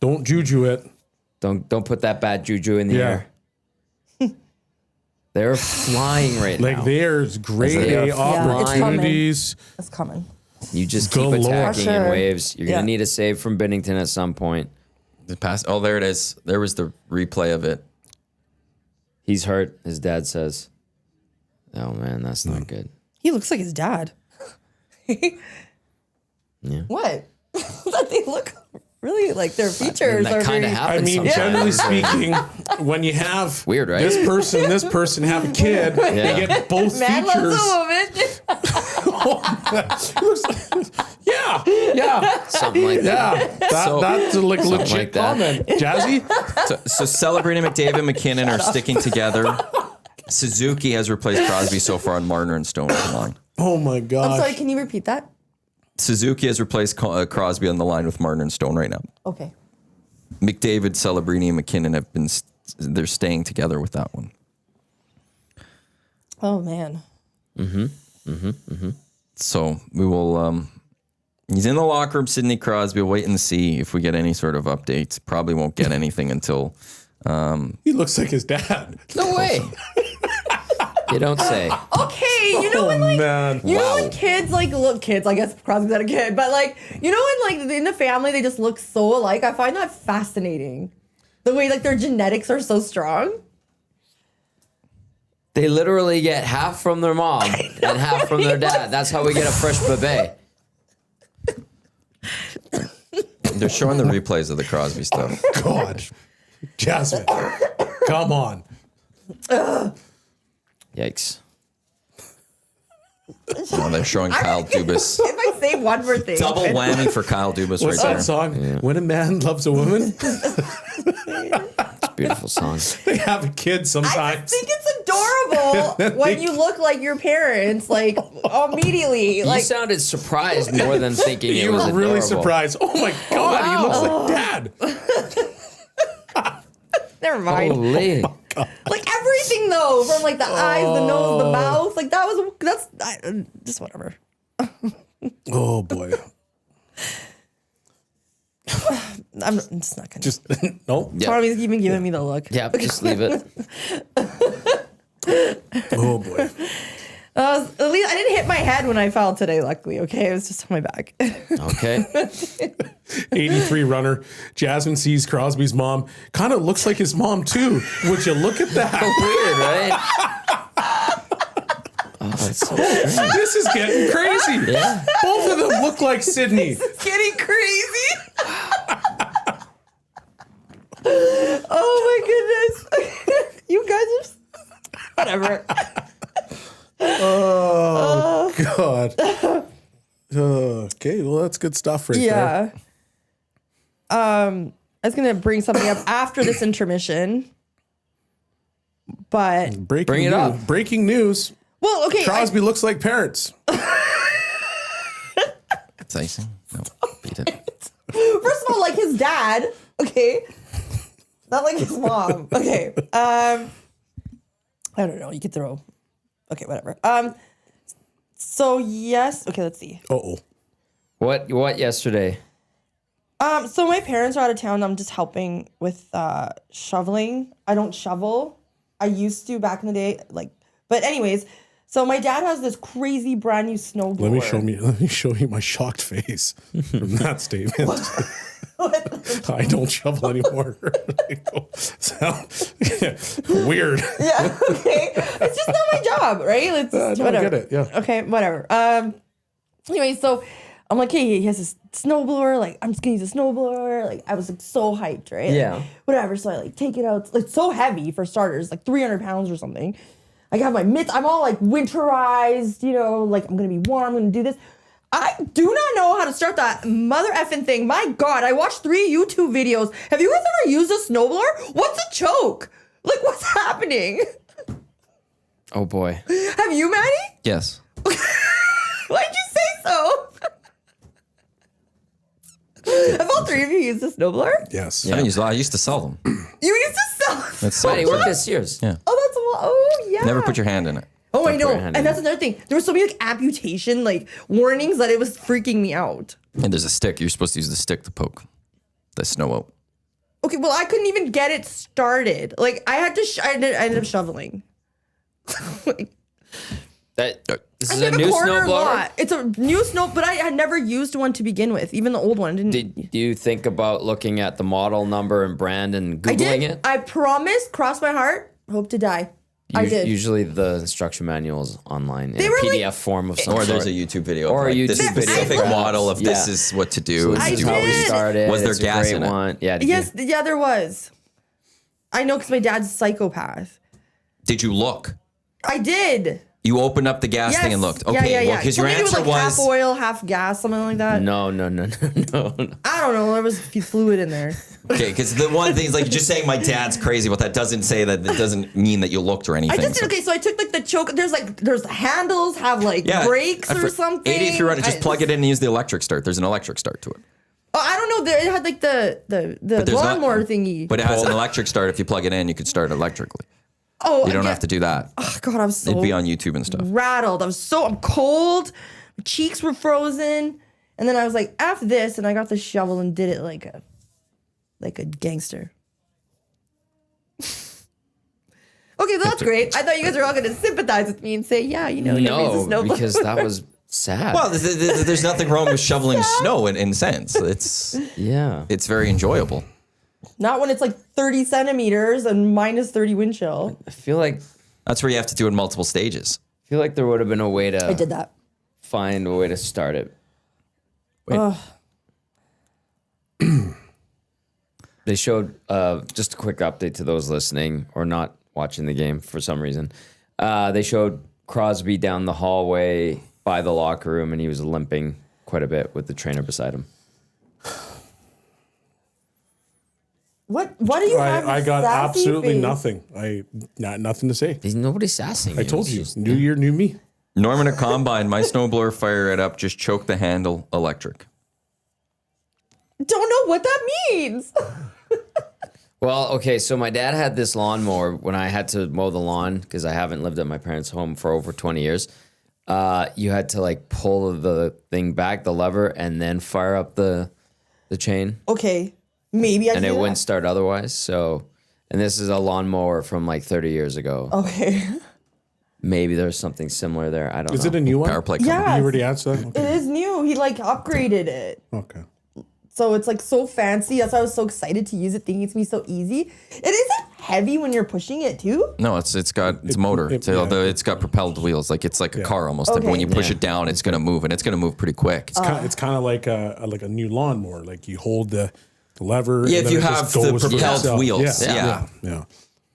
Don't juju it. Don't put that bad juju in the Yeah. air. They're flying right now. Like there's great They are A flying. opportunities. It's coming. You just keep Galore. attacking in Pressure. waves. You're Yeah. gonna need a save from Binnington at some point. The pass. Oh, there it is. There was the replay of it. He's hurt. His dad says. Oh man, that's not good. He looks like his dad. Yeah. What? That they look really like their features That are kind of very. happens. I mean, sometimes. generally speaking, when you have Weird, right? this person have a kid, Yeah. you get both Man features. loves a woman. Yeah, Something like that. yeah. That's a legit like that. comment. Jazzy, So Celebrini, McDavid, and McKinnon are sticking together. Suzuki has replaced Crosby so far on Marner and Stone on the line. oh my I'm gosh. sorry. Can you repeat that? Suzuki has replaced Crosby on the line with Marner and Stone right now. Okay. McDavid, Celebrini, and McKinnon have been they're staying together with that one. Oh man. So we will. He's in the locker room, Sidney Crosby. We'll wait and see if we get any sort of updates. Probably won't get anything until. He looks like his dad. No way. You don't say. Okay, you know when like man. you know when kids like look kids. I guess Crosby's not a kid, but like you know when like in the family they just look so alike. I find that fascinating. The way like their genetics are so strong. They literally get half from their mom and half from their dad. That's how we get a fresh bebe. They're showing the replays of the Crosby stuff. God, Jasmine, come on. Yikes. No, they're showing Kyle Dubas. If I say one more thing, Double whammy for Kyle Dubas What's right that there. song? When a man loves a woman, It's a beautiful song. they have a kid I sometimes. just think it's adorable when you look like your parents, like immediately. You Like sounded surprised more than thinking it You was were really adorable. surprised. Oh my God, he looks like dad. never mind. Holy. Like everything though, from like the eyes, the nose, the mouth. Like just whatever. Oh boy. I'm just not gonna. Just nope. Yeah. Tommy's even giving me the look. Yeah, just leave it. Oh boy. At least I didn't hit my head when I fell today. Luckily, okay, it was just on my back. Okay. 83 runner. Jasmine sees Crosby's mom. Kind of looks like his mom too. Would you look at that? Weird, right? Oh, that's so strange. This is getting crazy. Yeah. Both of them look like Sydney. It's getting crazy. Oh my goodness, you guys are whatever. Oh God. Okay, well that's good stuff right there. Yeah. I was gonna bring something up after this intermission, but Bring it up. Breaking news. well, okay. Crosby looks like parents. It's icing. No, beat it. First of all, like his dad, okay, not like his mom. Okay. I don't know. You could throw. Okay, whatever. So yes. Okay, let's see. Uh-oh. What yesterday? So my parents are out of town. I'm just helping with shoveling. I don't shovel. I used to back in the day, but anyways. So my dad has this crazy brand new snowboard. Let me show you my shocked face from that statement. I don't shovel anymore. Weird. Yeah. Okay. It's just not my job, right? It's just, No, I whatever. get it, yeah. Okay. Whatever. Anyway, so I'm like, hey, he has this snowblower. Like, I'm just gonna use a snowblower. Like, I was like so hyped, right? Yeah. Like, whatever. So I like take it out. It's so heavy for starters, like 300 pounds or something. I got my mitts. I'm all like winterized, like I'm gonna be warm. I'm gonna do this. I do not know how to start that mother effing thing. My God, I watched 3 YouTube videos. Have you guys ever used a snowblower? What's a choke? Like, what's happening? Oh boy. Have you, Maddie? Yes. Why'd you say so? Have all 3 of you used a snowblower? Yes. I used to sell them. You used to sell. That's Buddy, work this year's. Yeah. Oh, yeah. Never put your hand in it. Oh, I Don't put know. your hand in And that's another thing. There was so many like amputation warnings that it was freaking me out. And there's a stick. You're supposed to use the stick to poke the snow out. Okay, well, I couldn't even get it started. Like, I had to, I ended up shoveling. This I is a took new quarter snowblower. lot. It's a new snow, but I had never used one to begin with. Even the old one didn't. Do you think about looking at the model number and brand and I Googling did. it? I promised. Cross my heart. Hope to die. I did. Usually the instruction manuals online in They a were PDF like- form of some Or sort. there's a YouTube video. Or of a like this YouTube video. specific I- model of this Yeah. is what to do. This do is how we did. started. Was there It's a gas great in it? one. Yeah. Yes. Yeah, there was. I know because my dad's a psychopath. Did you look? I did. You opened up the gas Yes. thing and looked. Yeah, Okay, yeah, well, yeah. because So your maybe it answer was like was half oil, half gas, something like that. No. I don't know. There was fluid in there. okay. Because the one thing is like just saying my dad's crazy, but that doesn't say that. It doesn't mean that you looked or anything. I just did, okay. So I took like the choke. There's handles have like brakes or something. 80 if you run it, just plug it in and use the electric start. There's an electric start to it. Oh, I don't know. It had like the There's not- lawnmower thingy. But it has an electric start. If you plug it in, you could start electrically. oh, You don't have to do that. Oh God, I'm so It'd be on YouTube and stuff. rattled. I'm cold. My cheeks were frozen. And then I was like, F this, and I got the shovel and did it like a gangster. Okay, so that's great. I thought you guys were all gonna sympathize with me and say, yeah, you know, No, no, because that was sad. Well, there's nothing wrong with shoveling snow in a sense. It's very enjoyable. not when it's like 30 centimeters and minus 30 wind chill. I feel like That's where you have to do it in multiple stages. there would have been a way to I did that. find a way to start it. Wait. They showed just a quick update to those listening or not watching the game for some reason. They showed Crosby down the hallway by the locker room, and he was limping quite a bit with the trainer beside him. What do you have? I got sassy absolutely face? nothing. Nothing to say. There's nobody sassing. I told you, new year, new me. Norman at Combine, my snowblower, fire it up, just choke the handle, electric. Don't know what that means. Well, okay, so my dad had this lawnmower when I had to mow the lawn because I haven't lived at my parents' home for over 20 years. You had to like pull the thing back, the lever, and then fire up the chain, Okay, maybe I and can it do wouldn't that. start otherwise. So, and this is a lawnmower from like 30 years ago. Okay. Maybe there's something similar there. I don't Is know. it a new one? Power play. Yeah. You already answered that? It Okay. is new. He like upgraded it. Okay. So it's like so fancy. That's why I was so excited to use it, thinking it's gonna be so easy. It isn't heavy when you're pushing it too. No, it's a motor. It's got propelled wheels. Like it's like a car almost. Like Okay. when you push it down, it's gonna move, and it's gonna move pretty quick. It's kind of like a new lawnmower. Like you hold the lever. Yeah, and if then you it have just the goes propelled itself. wheels, Yeah.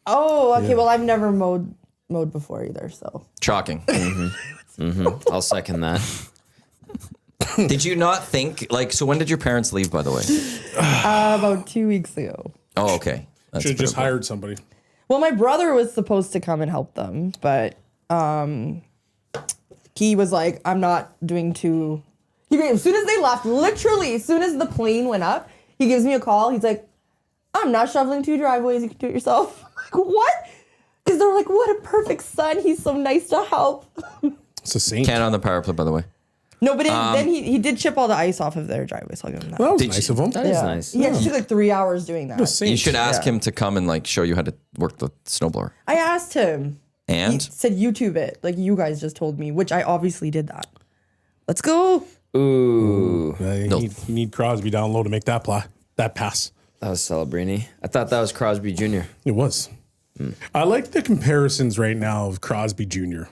Oh, okay. Well, I've never mowed before either. So Shocking. I'll second that. Did you not think like? So when did your parents leave? By the way. about 2 weeks ago. Oh, okay. That's Should have just pretty- hired somebody. Well, my brother was supposed to come and help them, but he was like, I'm not doing too. As soon as they left, literally, as soon as the plane went up, he gives me a call. He's like, I'm not shoveling 2 driveways. You can do it yourself. I'm like, what? Because they're like, what a perfect son. He's so nice to help. It's a saint. Can on the power play, by the way. No, but then he did chip all the ice off of their driveways. I'll give him that. Well, that was Did nice you- of him. That is Yeah. nice. He actually took like 3 hours doing that. Saint. You should ask Yeah. him to come and like show you how to work the snowblower. I asked him. He And said YouTube it, like you guys just told me, which I obviously did that. Let's go. Ooh, You need Crosby down low to make that pass. that was Celebrini. I thought that was Crosby Jr. It was. I like the comparisons right now of Crosby Jr.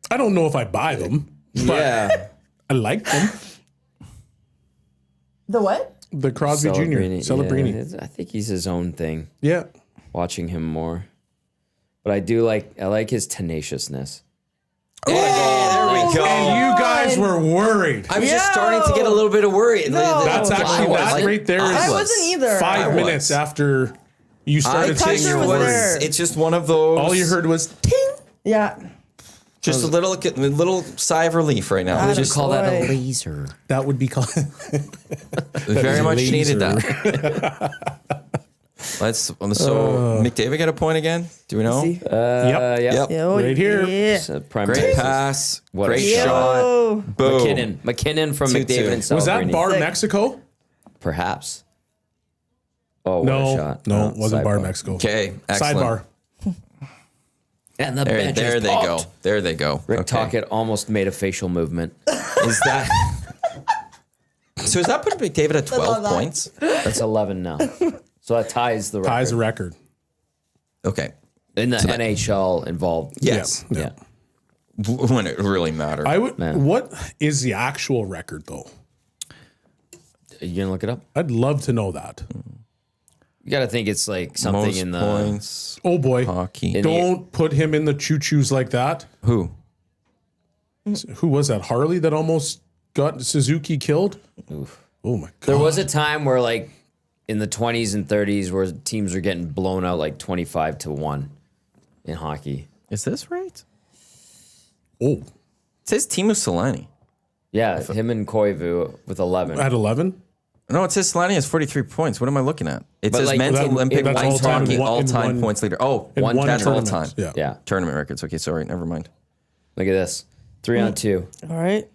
I don't know if I buy them, but Yeah, I like them. The what? The Crosby Jr. Celebrini. Yeah, I think he's his own thing. Yeah. Watching him more, but I like his tenaciousness. there we go. And you guys were worried. I was just starting to get a little bit of worry. That's actually, that right there I is wasn't either. 5 I minutes was. after you I started think saying Pressure your was words. there. it's just one of those. All you heard was ting. Yeah. just a little sigh of relief right now. I We just just Call that a Boy. laser. That would be called. very much laser. needed that. So McDavid got a point again? Do we know? See? Yeah. Yep. Oh, Right here. Yeah. It's a prime Great basis. pass. What a Great shot. shot. Oh. Boom. McKinnon from 2-2. McDavid and Celebrini. Was that Bar Sick. Mexico? Perhaps. Oh, what a shot. No, it wasn't Bar Sidebar. Mexico. Okay. Excellent. Sidebar. And the There, bench there is they pumped. go. There they go. Rick Okay. Tocchet almost made a facial movement. Is that so? Is that putting McDavid at 12 that. points? That's 11 now. So that ties the record. Ties the record. Okay. In the NHL involved. Yes. Yeah. When it really mattered. I would. Man. What is the actual record though? Are you going to look it up? I'd love to know that. You got to think it's like something Most in the. points. Oh boy. Hockey. In- Don't put him in the choo-choos like that. Who? Who was that? Harley that almost got Suzuki killed? Oh my god. There was a time where, like, in the 20s and 30s, where teams were getting blown out like 25-1 in hockey. Is this right? Oh, It says Teemu Selanne. Yeah, him and Koivu with 11. at 11? No, it says Selanne has 43 points. What am I looking at? It But says like, men's that- Olympic that's points all-time hockey in one- in all-time one- points leader. Oh, In one that's all time. tournament. Yeah. Tournament records. Okay, sorry, never mind. Look at this. 3-on-2. All right.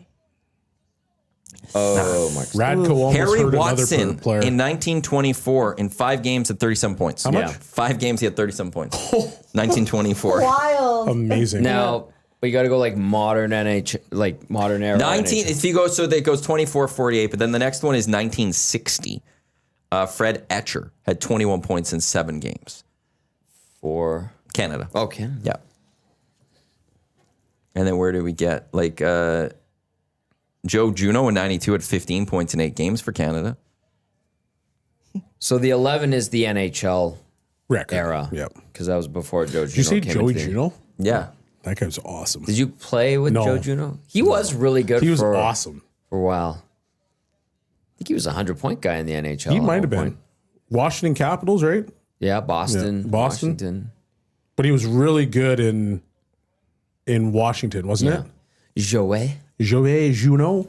Oh, my God. Radko almost Harry hurt Watson another player. in 1924 in 5 games had 37 points. How much? Yeah. 5 games he had 37 points. 1924. Wild. Amazing. Now, but you got to go like modern NH, like modern era. 19 NHL. if you go so that goes 24-48, but then the next one is 1960. Fred Etcher had 21 points in 7 games. For Canada. okay, Yeah. And then where do we get like Joe Juno in 92 had 15 points in 8 games for Canada. so the 11 is the NHL Record. era. Yep. because that was before Joe Juno. Did you say came Joey into the- Juno? Yeah. That guy was awesome. Did you play with No. Joe Juno? He was really good. He was for, awesome. for a while. I think he was a 100-point guy in the NHL. He at might one have been. point. Washington Capitals, right? Yeah, Boston, Yeah, Boston. Washington. But he was really good in Washington, wasn't Yeah. Joey. it? Joey Juno.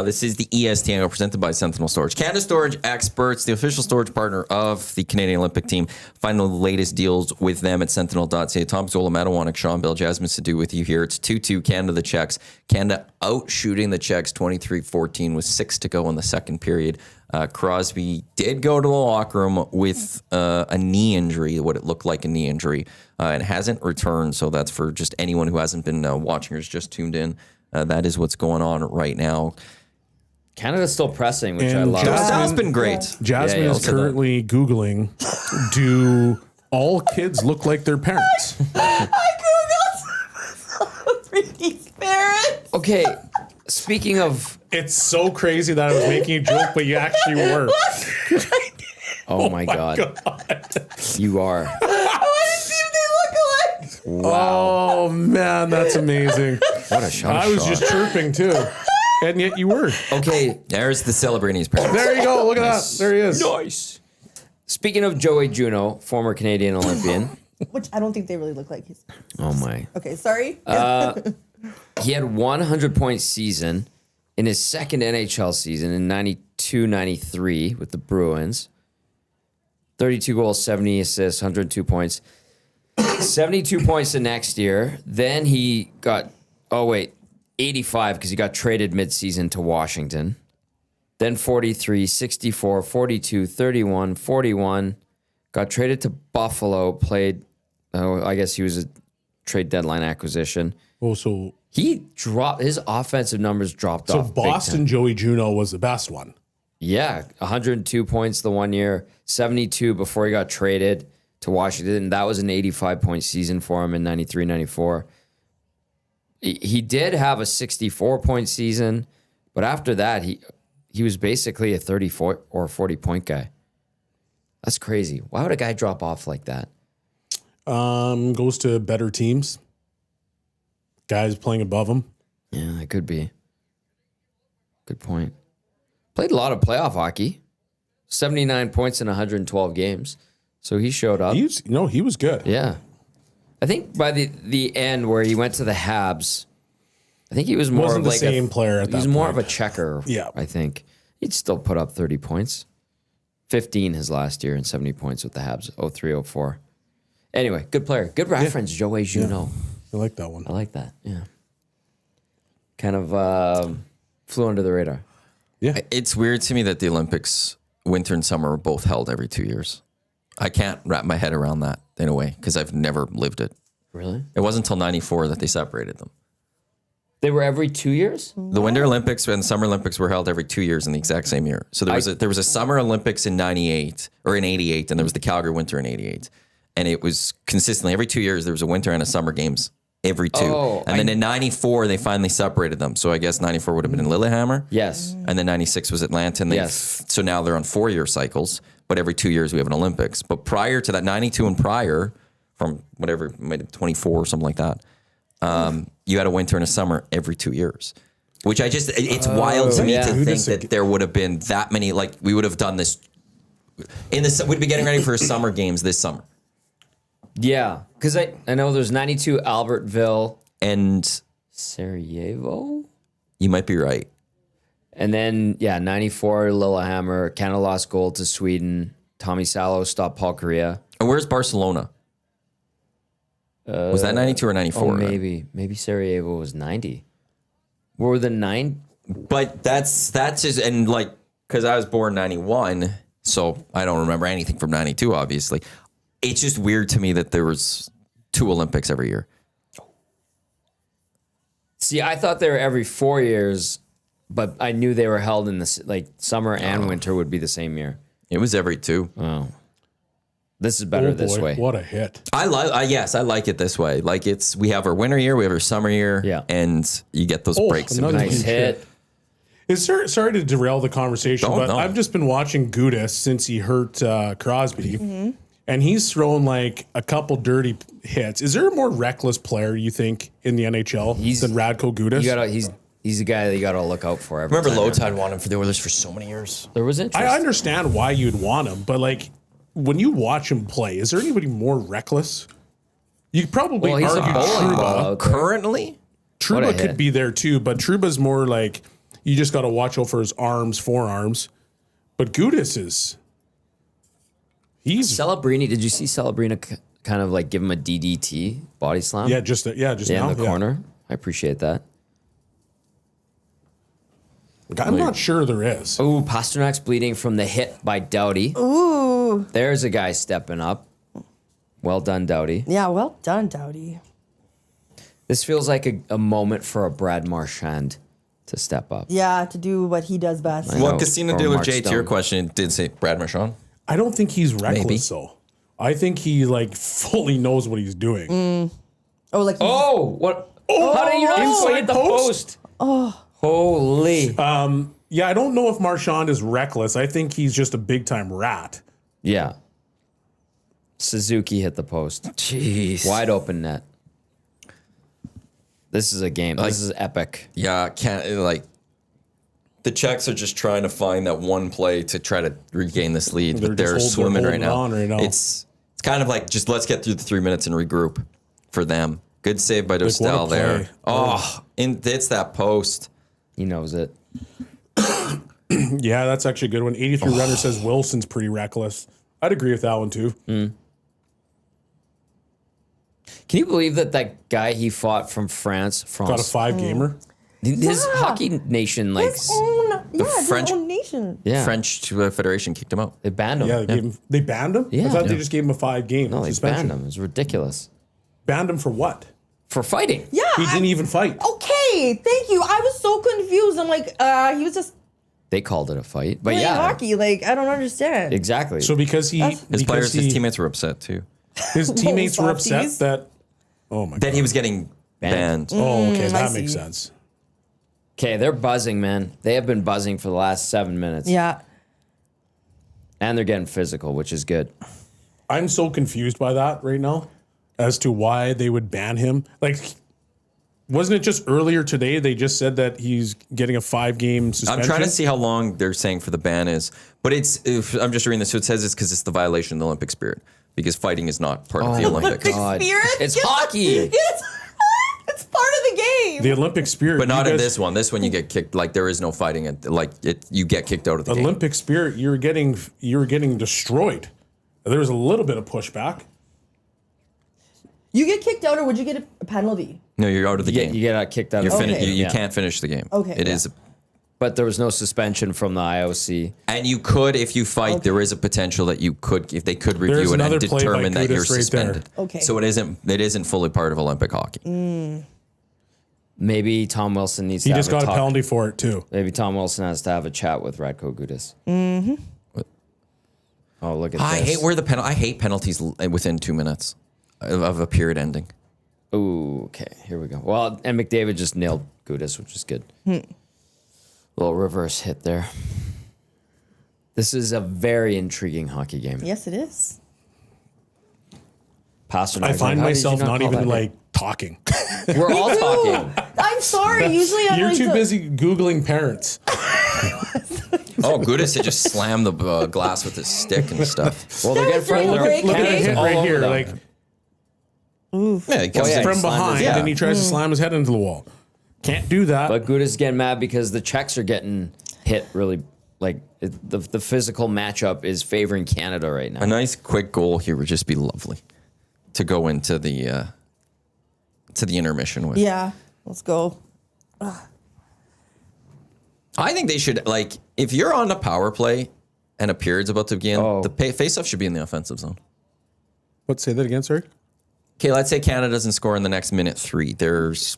This is the EST Hangout presented by Sentinel Storage. Canada Storage Experts, the official storage partner of the Canadian Olympic team. Find the latest deals with them at sentinel.ca. Tom Gazzola, Matt Iwanyk, Shawn Belle, Jasmine Sidhu with you here. It's 2-2 Canada, the Czechs. Canada outshooting the Czechs 23-14 with 6 to go in the second period. Crosby did go to the locker room with a knee injury, what it looked like a knee injury, and hasn't returned. So that's for just anyone who hasn't been watching or has just tuned in. That is what's going on right now. Canada's still pressing, which And I love. Jasmine- That's been great. Jasmine Yeah, is I'll say that. currently Googling, do all kids look like their parents? I googled 3D parents. Okay, speaking of, It's so crazy that I was making a joke, but you actually were. oh my God, you are. I want to see if they look alike. Oh, man, that's amazing. What a shot! I was just chirping, too. And yet you were. Okay. There's the celebrating his parents. There you go. Look at that. There he is. Nice. Speaking of Joey Juno, former Canadian Olympian. Which I don't think they really look like. He's Oh my. okay. Sorry. He had 100-point season in his second NHL season in 92-93 with the Bruins. 32 goals, 70 assists, 102 points. 72 points the next year. Then he got 85 because he got traded midseason to Washington. Then 43, 64, 42, 31, 41. Got traded to Buffalo, played, I guess he was a trade deadline acquisition. Oh, so He dropped, his offensive numbers dropped off. big Boston time. Joey Juno was the best one. Yeah, 102 points the one year, 72 before he got traded to Washington. That was an 85-point season for him in 93, 94. He did have a 64-point season, but after that, he was basically a 34 or 40-point guy. That's crazy. Why would a guy drop off like that? Goes to better teams. Guys playing above him. Yeah, that could be. Good point. Played a lot of playoff hockey. 79 points in 112 games. So he showed up. He was good. Yeah. I think by the end where he went to the Habs, I think he was more Wasn't of the like same player at he was that more point. of a checker. Yeah. I think. He'd still put up 30 points. 15 his last year and 70 points with the Habs, 03-04. Anyway, good player. Good reference, Joey Juno. I like that one. I like that. Yeah. Kind of flew under the radar. Yeah. It's weird to me that the Olympics, winter and summer, are both held every 2 years. I can't wrap my head around that in a way because I've never lived it. Really? It wasn't until 94 that they separated them. They were every 2 years? The Winter Olympics and Summer Olympics were held every 2 years in the exact same year. So there was a Summer Olympics in 98 or in 88, and there was the Calgary Winter in 88. And it was consistently every 2 years there was a Winter and a Summer Games every two. And then in 94 they finally separated them. So I guess 94 would have been in Lillehammer. Yes. And then 96 was Atlanta. And Yes. So now they're on 4-year cycles, but every 2 years we have an Olympics. But prior to that, 92 and prior, from whatever, maybe 24 or something like that, you had a winter and a summer every 2 years. Which it's wild to me to think that there would have been that many, like we would have done this, we'd be getting ready for summer games this summer. Yeah, because I know there's 92 Albertville and Sarajevo. You might be right. And then, 94 Lillehammer. Canada lost gold to Sweden. Tommy Salo stopped Paul Kariya. And where's Barcelona? Was that 92 or 94? Oh, maybe. Maybe Sarajevo was 90. What were the 9? But that's just, and like, because I was born 91, so I don't remember anything from 92, obviously. It's just weird to me that there was 2 Olympics every year. See, I thought they were every 4 years, but I knew they were held in this, like summer and winter would be the same year. It was every 2. Oh, this is better this way. What a hit! I like it this way. Like we have our winter year, we have our summer year, and you get those breaks. Another Nice hit. Sorry to derail the conversation, but No. I've just been watching Gudas since he hurt Crosby, and he's thrown like a couple dirty hits. Is there a more reckless player you think in the NHL than Radko Gudas? He's a guy that you got to look out for. Remember, Lotad wanted him for the Oilers for so many years. There was interest. I understand why you'd want him, but like when you watch him play, is there anybody more reckless? You could probably Well, he's a argue bowling ball Trouba. out there. Currently, Trouba What a could hit. be there too, but Truba's more like you just got to watch out for his arms, forearms. But Gudas he's Celebrini, did you see Celebrini kind of like give him a DDT body slam? just in now, the corner. I appreciate that. I'm not sure there is. Ooh, Pasternak's bleeding from the hit by Doughty. Ooh. There's a guy stepping up. Well done, Doughty. Yeah, well done, Doughty. This feels like a moment for a Brad Marchand to step up. Yeah, to do what he does best. I know. well, Casino Or Dealer Mark J, to your Stone. question, did say Brad Marchand. I don't think he's reckless Maybe. though. I think he like fully knows what he's doing. Oh, like Oh, what? How did you not inside hit the post? post? Holy. Yeah, I don't know if Marchand is reckless. I think he's just a big time rat. Yeah. Suzuki hit the post. Jeez. Wide open net. This is a game. This is epic. Yeah, the Czechs are just trying to find that one play to try to regain this lead, but they're just swimming right holding on right now. now. It's kind of like just let's get through the 3 minutes and regroup for them. Good save by what a Dostal there. play. Oh, and it's that post. He knows it. Yeah, that's actually a good one. 83 Runner says Wilson's pretty reckless. I'd agree with that one too. Can you believe that guy he fought from France, Got a 5-gamer. his hockey nation, like, his own, French- his own nation. yeah, French Federation kicked him out. they banned him. Yeah, they banned him? Yeah. I thought they Yeah. just gave him a 5-game No, they suspension. banned him. It was ridiculous. Banned him for what? For fighting. Yeah. He didn't even fight. Okay, thank you. I was so confused. I'm like, he was just They called it a fight. But playing yeah, hockey. Like, I don't understand. exactly. So because His teammates were upset too. his teammates were upset Softies. that. Oh my That god. he was getting banned. Oh, okay, I that makes see. sense. Okay, they're buzzing, man. They have been buzzing for the last 7 minutes. Yeah. And they're getting physical, which is good. I'm so confused by that right now as to why they would ban him. Like, wasn't it just earlier today they just said that he's getting a 5-game suspension? I'm trying to see how long they're saying for the ban is, but I'm just reading this. So it says it's because it's the violation of the Olympic spirit because fighting is not part of the Olympics. God. Spirit? It's Yeah. hockey. It's part of the game. the Olympic spirit. But not you in guys- this one. This one you get kicked. Like there is no fighting. You get kicked out of the game. Olympic spirit, you were getting destroyed. There was a little bit of pushback. You get kicked out, or would you get a penalty? No, you're out of the game. You get kicked out You're of the finished. game. You Yeah. can't finish the game. Okay, It yeah. is But there was no suspension from the IOC. And you could, if you fight, there is a potential that you could, if they could There's review it another and play by determine that you're Gudis right there. suspended. Okay. So it isn't fully part of Olympic hockey. Maybe Tom Wilson needs He to just have got a penalty for it too. Maybe Tom Wilson has to have a chat with Radko Gudas. Oh, look at I this. hate penalties within 2 minutes of a period ending. Ooh, okay, here we go. Well, and McDavid just nailed Gudas, which is good. Little reverse hit there. This is a very intriguing hockey game. Yes, it is. Pasternak, I find how did you myself not call even that? like talking. We're all talking. I'm sorry. Usually I'm You're like too busy Googling parents. Oh, Gudis had just slammed the glass with his stick and stuff. Well, they're getting front. During They're break, Look at the okay. hit all right over here. them. Like Yeah, he comes yeah, in. from he slammed behind, his- and he tries to slam his head into the wall. Can't do that. But Gudas getting mad because the Czechs are getting hit really. Like the physical matchup is favoring Canada right now. A nice quick goal here would just be lovely to go into the intermission with. Yeah. Let's go. I think they should, like, if you're on a power play and a period's about to begin, Oh. the face-off should be in the offensive zone. What? Say that again, sorry. Okay, let's say Canada doesn't score in the next minute 3. There's,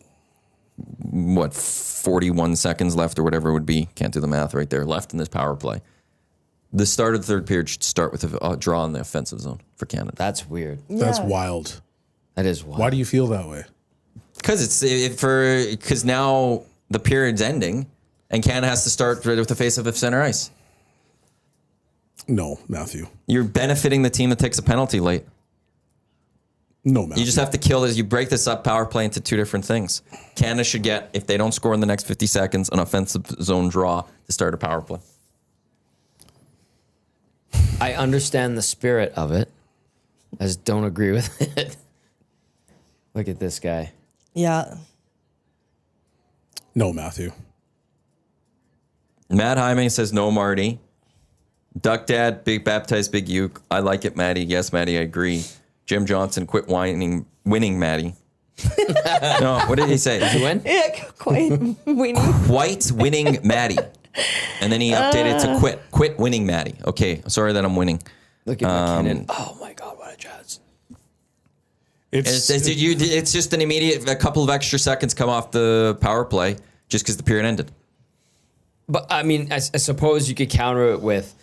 41 seconds left or whatever it would be. Can't do the math right there. Left in this power play. The start of the third period should start with a draw in the offensive zone for Canada. That's weird. That's Yeah. wild. That is wild. Why do you feel that way? Because now the period's ending and Canada has to start with the face-off of center ice. No, Matthew. You're benefiting the team that takes a penalty late. No, Matthew. You just have to kill this. You break this up power play into 2 different things. Canada should get, if they don't score in the next 50 seconds, an offensive zone draw to start a power play. I understand the spirit of it. I just don't agree with it. Look at this guy. Yeah. No, Matthew. Matt Iwanyk says no, Marty. Duck Dad, big baptized big uke. I like it, Maddie. Yes, Maddie, I agree. Jim Johnson, quit winning, Maddie. No, what did he say? Did you win? Yeah, quite winning. White winning Maddie. And then he updated to quit winning Maddie. Okay, sorry that I'm winning. Look at McKinnon. Oh my God, what a chance. It's just an immediate, a couple of extra seconds come off the power play just because the period ended. But I mean, I suppose you could counter it with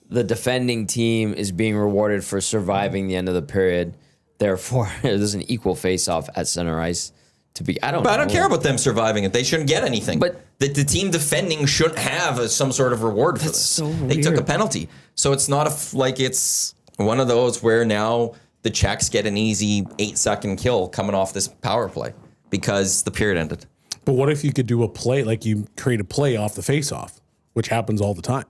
the defending team is being rewarded for surviving the end of the period. Therefore, there's an equal face-off at center ice to be. I don't care about them surviving it. They shouldn't get anything. But- the team defending shouldn't have some sort of reward for this. so They took a weird. penalty. So it's not it's one of those where now the Czechs get an easy 8-second kill coming off this power play because the period ended. But what if you could do a play, like you create a play off the face-off, which happens all the time?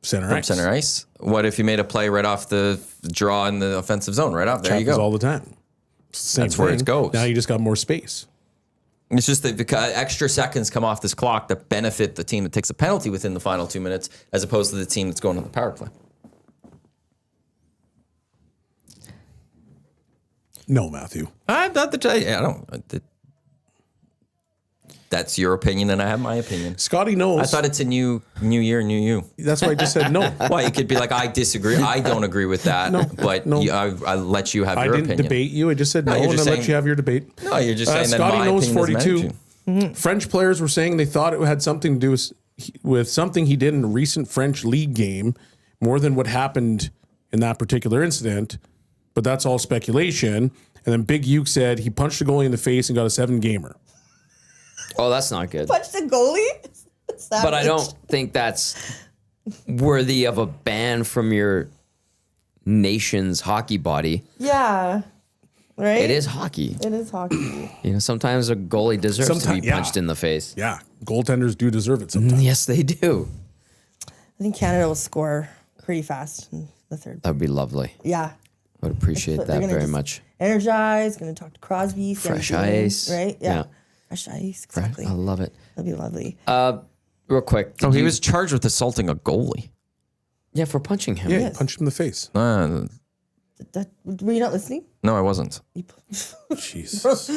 Center ice. Center ice. What if you made a play right off the draw in the offensive zone? Right off there, Happens you go. all the time. Same That's where it thing. goes. Now you just got more space. It's just that because extra seconds come off this clock that benefit the team that takes a penalty within the final 2 minutes, as opposed to the team that's going on the power play. No, Matthew. I don't. That's your opinion, and I have my opinion. Scotty knows. I thought it's a new year, new you. That's why I just said no. Well, you could be like, I disagree. I don't agree with that. But no. I let you have I your didn't opinion. debate you. I just said no, you're and just I let saying- you have your debate. No, you're just saying that Scotty my knows opinion doesn't matter 42. to you. French players were saying they thought it had something to do with something he did in a recent French league game, more than what happened in that particular incident. But that's all speculation. And then Big Uke said he punched the goalie in the face and got a 7-gamer. Oh, that's not good. Punch the goalie? But I don't think that's worthy of a ban from your nation's hockey body. Yeah. Right? It is hockey. It is hockey. You know, sometimes a goalie deserves to be Sometimes, yeah. punched in the face. Yeah, goaltenders do deserve it sometimes. Yes, they do. I think Canada will score pretty fast in the third. That would be lovely. Yeah. I would appreciate They're that gonna very just much. Energize, going to talk to Crosby. see how he's Fresh doing, ice. Right? Yeah. Yeah. Fresh ice, exactly. I love it. That'd be lovely. Real quick. Oh, did he you- was charged with assaulting a goalie. Yeah, for punching him. Yeah, Yes. punch him in the face. Were you not listening? No, I wasn't. Jesus.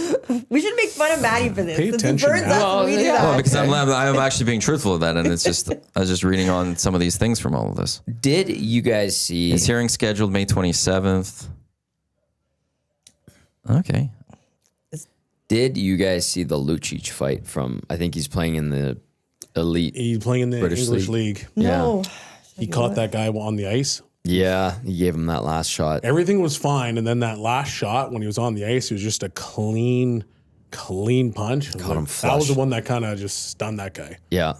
We should make fun of Maddie for this. Pay This is attention, birds Matt. us, we do that. Well, because I'm actually being truthful with that, and it's just I was just reading on some of these things from all of this. Did you guys see? His hearing scheduled May 27th. Okay. Did you guys see the Lucic fight from? I think he's playing in the elite. He's playing in the British English League. No. He caught that guy on the ice. Yeah, he gave him that last shot. Everything was fine. And then that last shot, when he was on the ice, it was just a clean punch. Caught him That flush. was the one that kind of just stunned that guy. Yeah,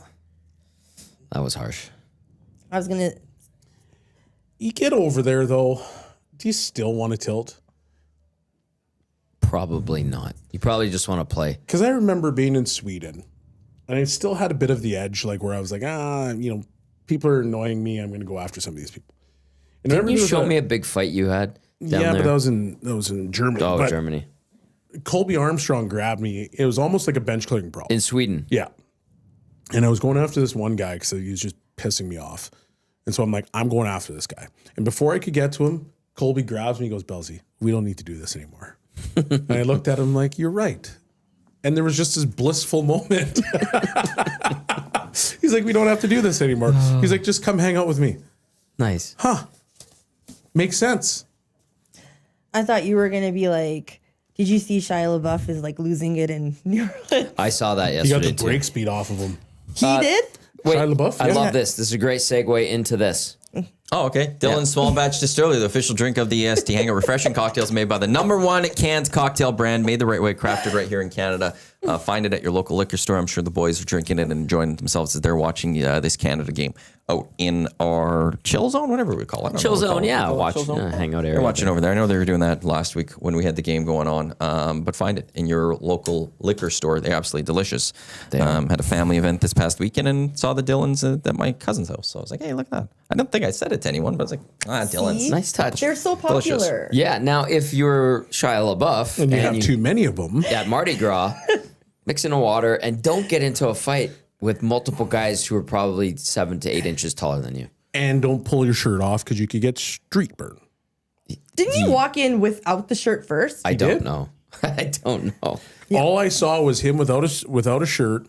that was harsh. I was going to. You get over there, though. Do you still want to tilt? Probably not. You probably just want to play. Because I remember being in Sweden, and I still had a bit of the edge, like where I was like, people are annoying me. I'm going to go after some of these people. And Can you there was show me a big fight you had down there? but that was in Germany. Oh, But Germany. Colby Armstrong grabbed me. It was almost like a bench clearing brawl. In Sweden. Yeah. And I was going after this one guy because he was just pissing me off. And so I'm like, I'm going after this guy. And before I could get to him, Colby grabs me. He goes, Belsey, we don't need to do this anymore. And I looked at him like, you're right. And there was just this blissful moment. He's like, we don't have to do this anymore. He's like, just come hang out with me. Nice. Makes sense. I thought you were going to be like, did you see Shia LaBeouf is like losing it in New Orleans? I saw that He yesterday got the too. break speed off of him. He did? Wait, Shia LaBeouf? I Yeah. love this. This is a great segue into this. Oh, okay. Dylan's Small Batch Distillery, the official drink of the EST Hangout. Refreshing cocktails made by the #1 canned cocktail brand, made the right way, crafted right here in Canada. Find it at your local liquor store. I'm sure the boys are drinking it and enjoying themselves as they're watching this Canada game out in our chill zone, whatever we call it. I don't know Chill what we call zone, it. yeah. We call it Watch, chill zone? hangout area. They're watching over there. I know they were doing that last week when we had the game going on. But find it in your local liquor store. They're absolutely delicious. Had a family event this past weekend and saw the Dylans at my cousin's house. So I was like, hey, look at that. I don't think I said it to anyone, but I was like, Dylans. See? Nice touch. They're so Delicious. popular. Yeah. Now, if you're Shia LaBeouf And you have too many of them. at Mardi Gras, mix in a water and don't get into a fight with multiple guys who are probably 7 to 8 inches taller than you. And don't pull your shirt off because you could get street burn. Didn't you walk in without the shirt first? I don't did? know. I don't know. All I saw was him without a shirt.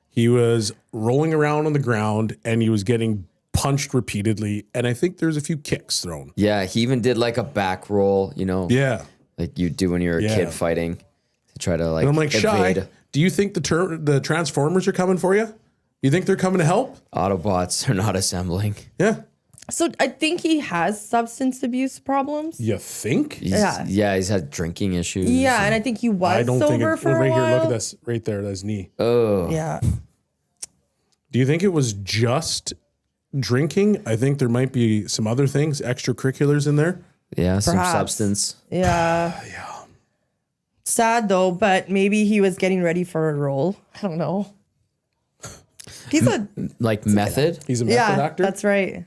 He was rolling around on the ground and he was getting punched repeatedly. And I think there's a few kicks thrown. Yeah, he even did like a back roll, Yeah. like you do when you're a Yeah. kid fighting to try to like And I'm like, evade. Shy, do you think the Transformers are coming for you? You think they're coming to help? Autobots are not assembling. Yeah. So I think he has substance abuse problems. You think? Yeah, he's had drinking issues. Yeah, and I think he was I don't think sober it. for a Right while. here, look at this. Right there, that's knee. Oh, Yeah. Do you think it was just drinking? I think there might be some other things, extracurriculars in there. yeah, some Perhaps. substance. Yeah. Sad though, but maybe he was getting ready for a role. I don't know. He's a Like method. He's a method yeah, actor, that's right.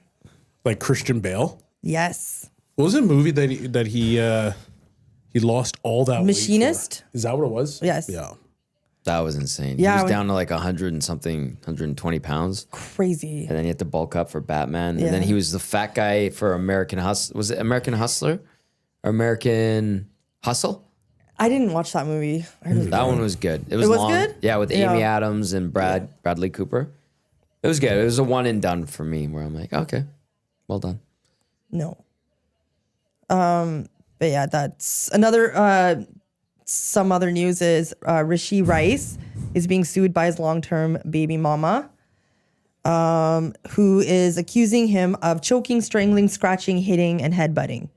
like Christian Bale. Yes. What was the movie that he lost all that weight for? Machinist? Is that what it was? Yes. Yeah. That was insane. Yeah, he was when- down to like 100 and something, 120 pounds. Crazy. And then he had to bulk up for Batman. Yeah. And then he was the fat guy for American Hustle. Was it American Hustler? Or American Hustle? I didn't watch that movie. I heard That one was good. It was was long. good? Yeah, with Yeah. Amy Adams and Bradley Cooper. It was good. It was a one and done for me where I'm like, okay, well done. No. But yeah, that's another some other news is Rishi Rice is being sued by his long-term baby mama, who is accusing him of choking, strangling, scratching, hitting, and headbutting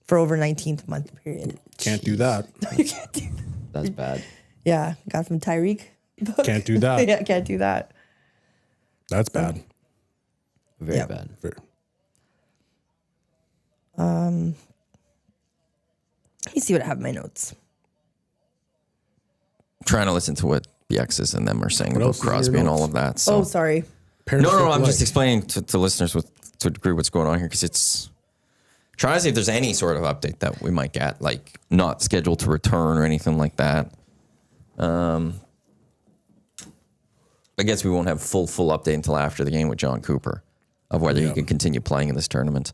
for over 19th month period. Can't do that. You can't do that. That's bad. Yeah, got it from Tyreek. Can't do that. Yeah, can't do that. That's bad. Very Yeah. bad. Fair. Let me see what I have in my notes. Trying to listen to what the X's and them are saying What about else is in your Crosby and all notes? of that. So. Oh, sorry. Parents No, think I'm just alike. explaining to listeners to a degree what's going on here because it's trying to see if there's any sort of update that we might get, like not scheduled to return or anything like that. I guess we won't have full update until after the game with John Cooper of whether he can continue playing in this tournament.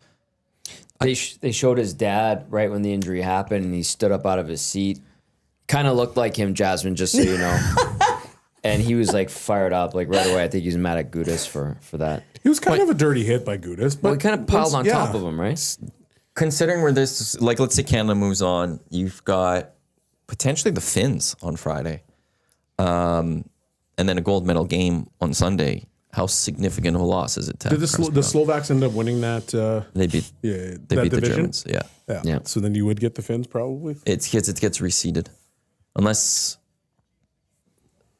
They showed his dad right when the injury happened, and he stood up out of his seat. Kind of looked like him, Jasmine, just so you know. And he was like fired up like right away. I think he was mad at Gudas for that. He was kind of a dirty hit by Gudas, but Well, he kind of piled on top of him, right? Considering where this, like, let's say Canada moves on, you've got potentially the Finns on Friday, and then a gold medal game on Sunday. How significant of a loss is it to Did have the Slovaks end up winning that? They beat Yeah, they that beat the division? Germans. Yeah. Yeah. So then you would get the Finns probably. It gets reseeded. Unless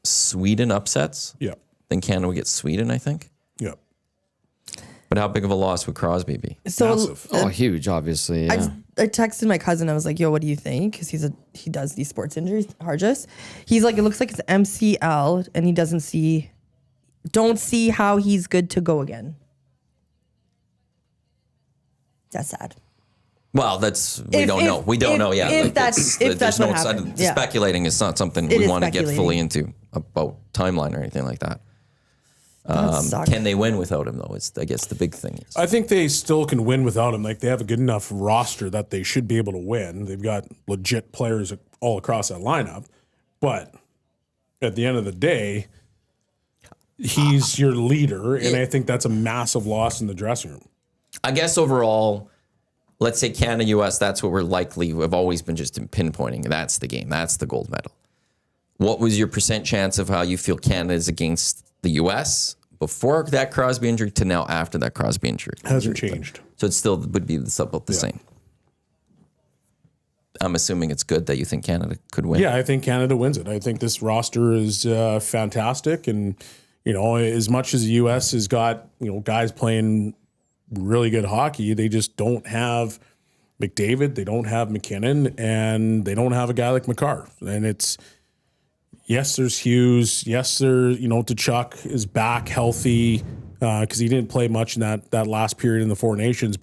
Sweden upsets, Yeah. then Canada would get Sweden, I think. Yeah. But how big of a loss would Crosby be? So Massive. Oh, huge, obviously. Yeah. I texted my cousin. I was like, "Yo, what do you think?" Because he does these sports injuries, Harjus. He's like, "It looks like it's MCL, and he don't see how he's good to go again." That's sad. Well, we don't know. We don't know yet. If that's there's what no happened. Yeah. speculating is not something It we is want to get fully speculating. into about timeline or anything like that. That sucks. Can they win without him though? It's I guess the big thing is. I think they still can win without him. Like they have a good enough roster that they should be able to win. They've got legit players all across that lineup. But at the end of the day, he's your leader, and I think that's a massive loss in the dressing room. I guess overall, let's say Canada, US, that's what we've always been just pinpointing. That's the game. That's the gold medal. What was your percent chance of how you feel Canada is against the US before that Crosby injury to now after that Crosby injury? Hasn't changed. So it still would be about the same. I'm assuming it's good that you think Canada could win. Yeah, I think Canada wins it. I think this roster is fantastic, and as much as the U.S. has got guys playing really good hockey, they just don't have McDavid, they don't have McKinnon, and they don't have a guy like Makar. And it's there's Hughes, Tkachuk is back healthy because he didn't play much in that last period in the Four Nations,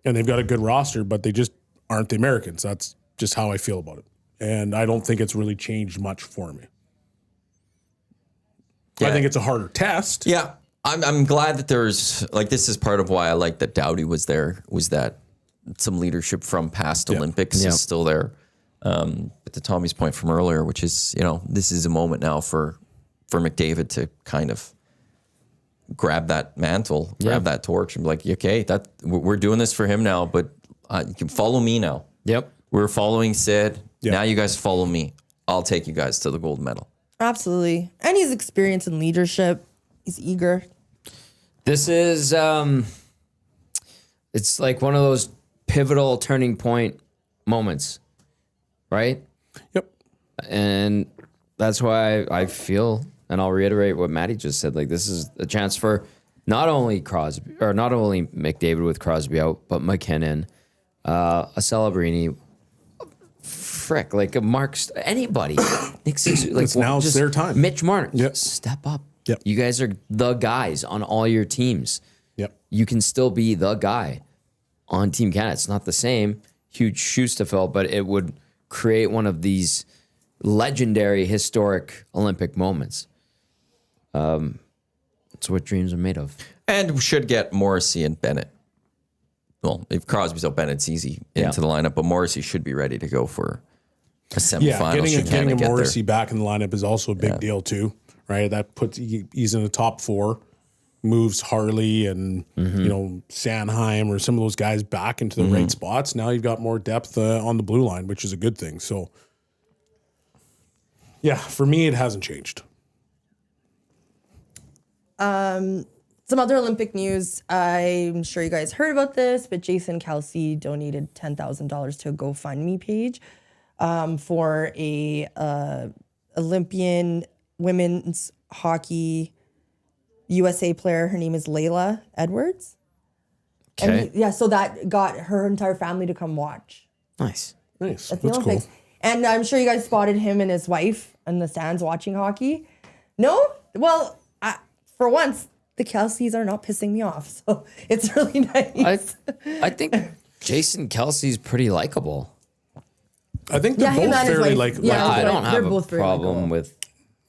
and they've got a good roster, but they just aren't the Americans. That's just how I feel about it. And I don't think it's really changed much for me. Yeah. I think it's a harder test. Yeah. I'm glad that there's this is part of why I like that Doughty was there, was that some leadership from past Olympics is still there. But to Tommy's point from earlier, which is, this is a moment now for McDavid to kind of grab that mantle, grab that torch and be like, okay, we're doing this for him now, but you can follow me now. Yep. We're following Sid. Yep. Now you guys follow me. I'll take you guys to the gold medal. Absolutely. And he's experienced in leadership. He's eager. This is it's like one of those pivotal turning point moments, right? Yep. And that's why I feel, and I'll reiterate what Maddie just said, like this is a chance for not only McDavid with Crosby out, but McKinnon, a Celebrini, like a Marks, anybody. It's now just their time. Mitch Marner, Yep. step up. Yep. You guys are the guys on all your teams. Yep. You can still be the guy on Team Canada. It's not the same, huge shoes to fill, but it would create one of these legendary, historic Olympic moments. It's what dreams are made of. And we should get Morrissey and Bennett. Well, if Crosby's out, Bennett's easy into the lineup, but Morrissey should be ready to go for a semifinal. Yeah, getting a get Morrissey back in the lineup is also a big deal too, right? That puts he's in the top four, moves Harley and Sanheim or some of those guys back into the right spots. Now you've got more depth on the blue line, which is a good thing. So, yeah, for me, it hasn't changed. Some other Olympic news. I'm sure you guys heard about this, but Jason Kelsey donated $10,000 to a GoFundMe page for a Olympian women's hockey USA player. Her name is Layla Edwards. Okay. And so that got her entire family to come watch Nice. Nice. at the That's Olympics. cool. And I'm sure you guys spotted him and his wife in the stands watching hockey. No? Well, for once, the Kelseys are not pissing me off. So it's really nice. I think Jason Kelsey's pretty likable. I think they're him both and his fairly wife. like. Yeah, I they're don't have both a very problem likable. with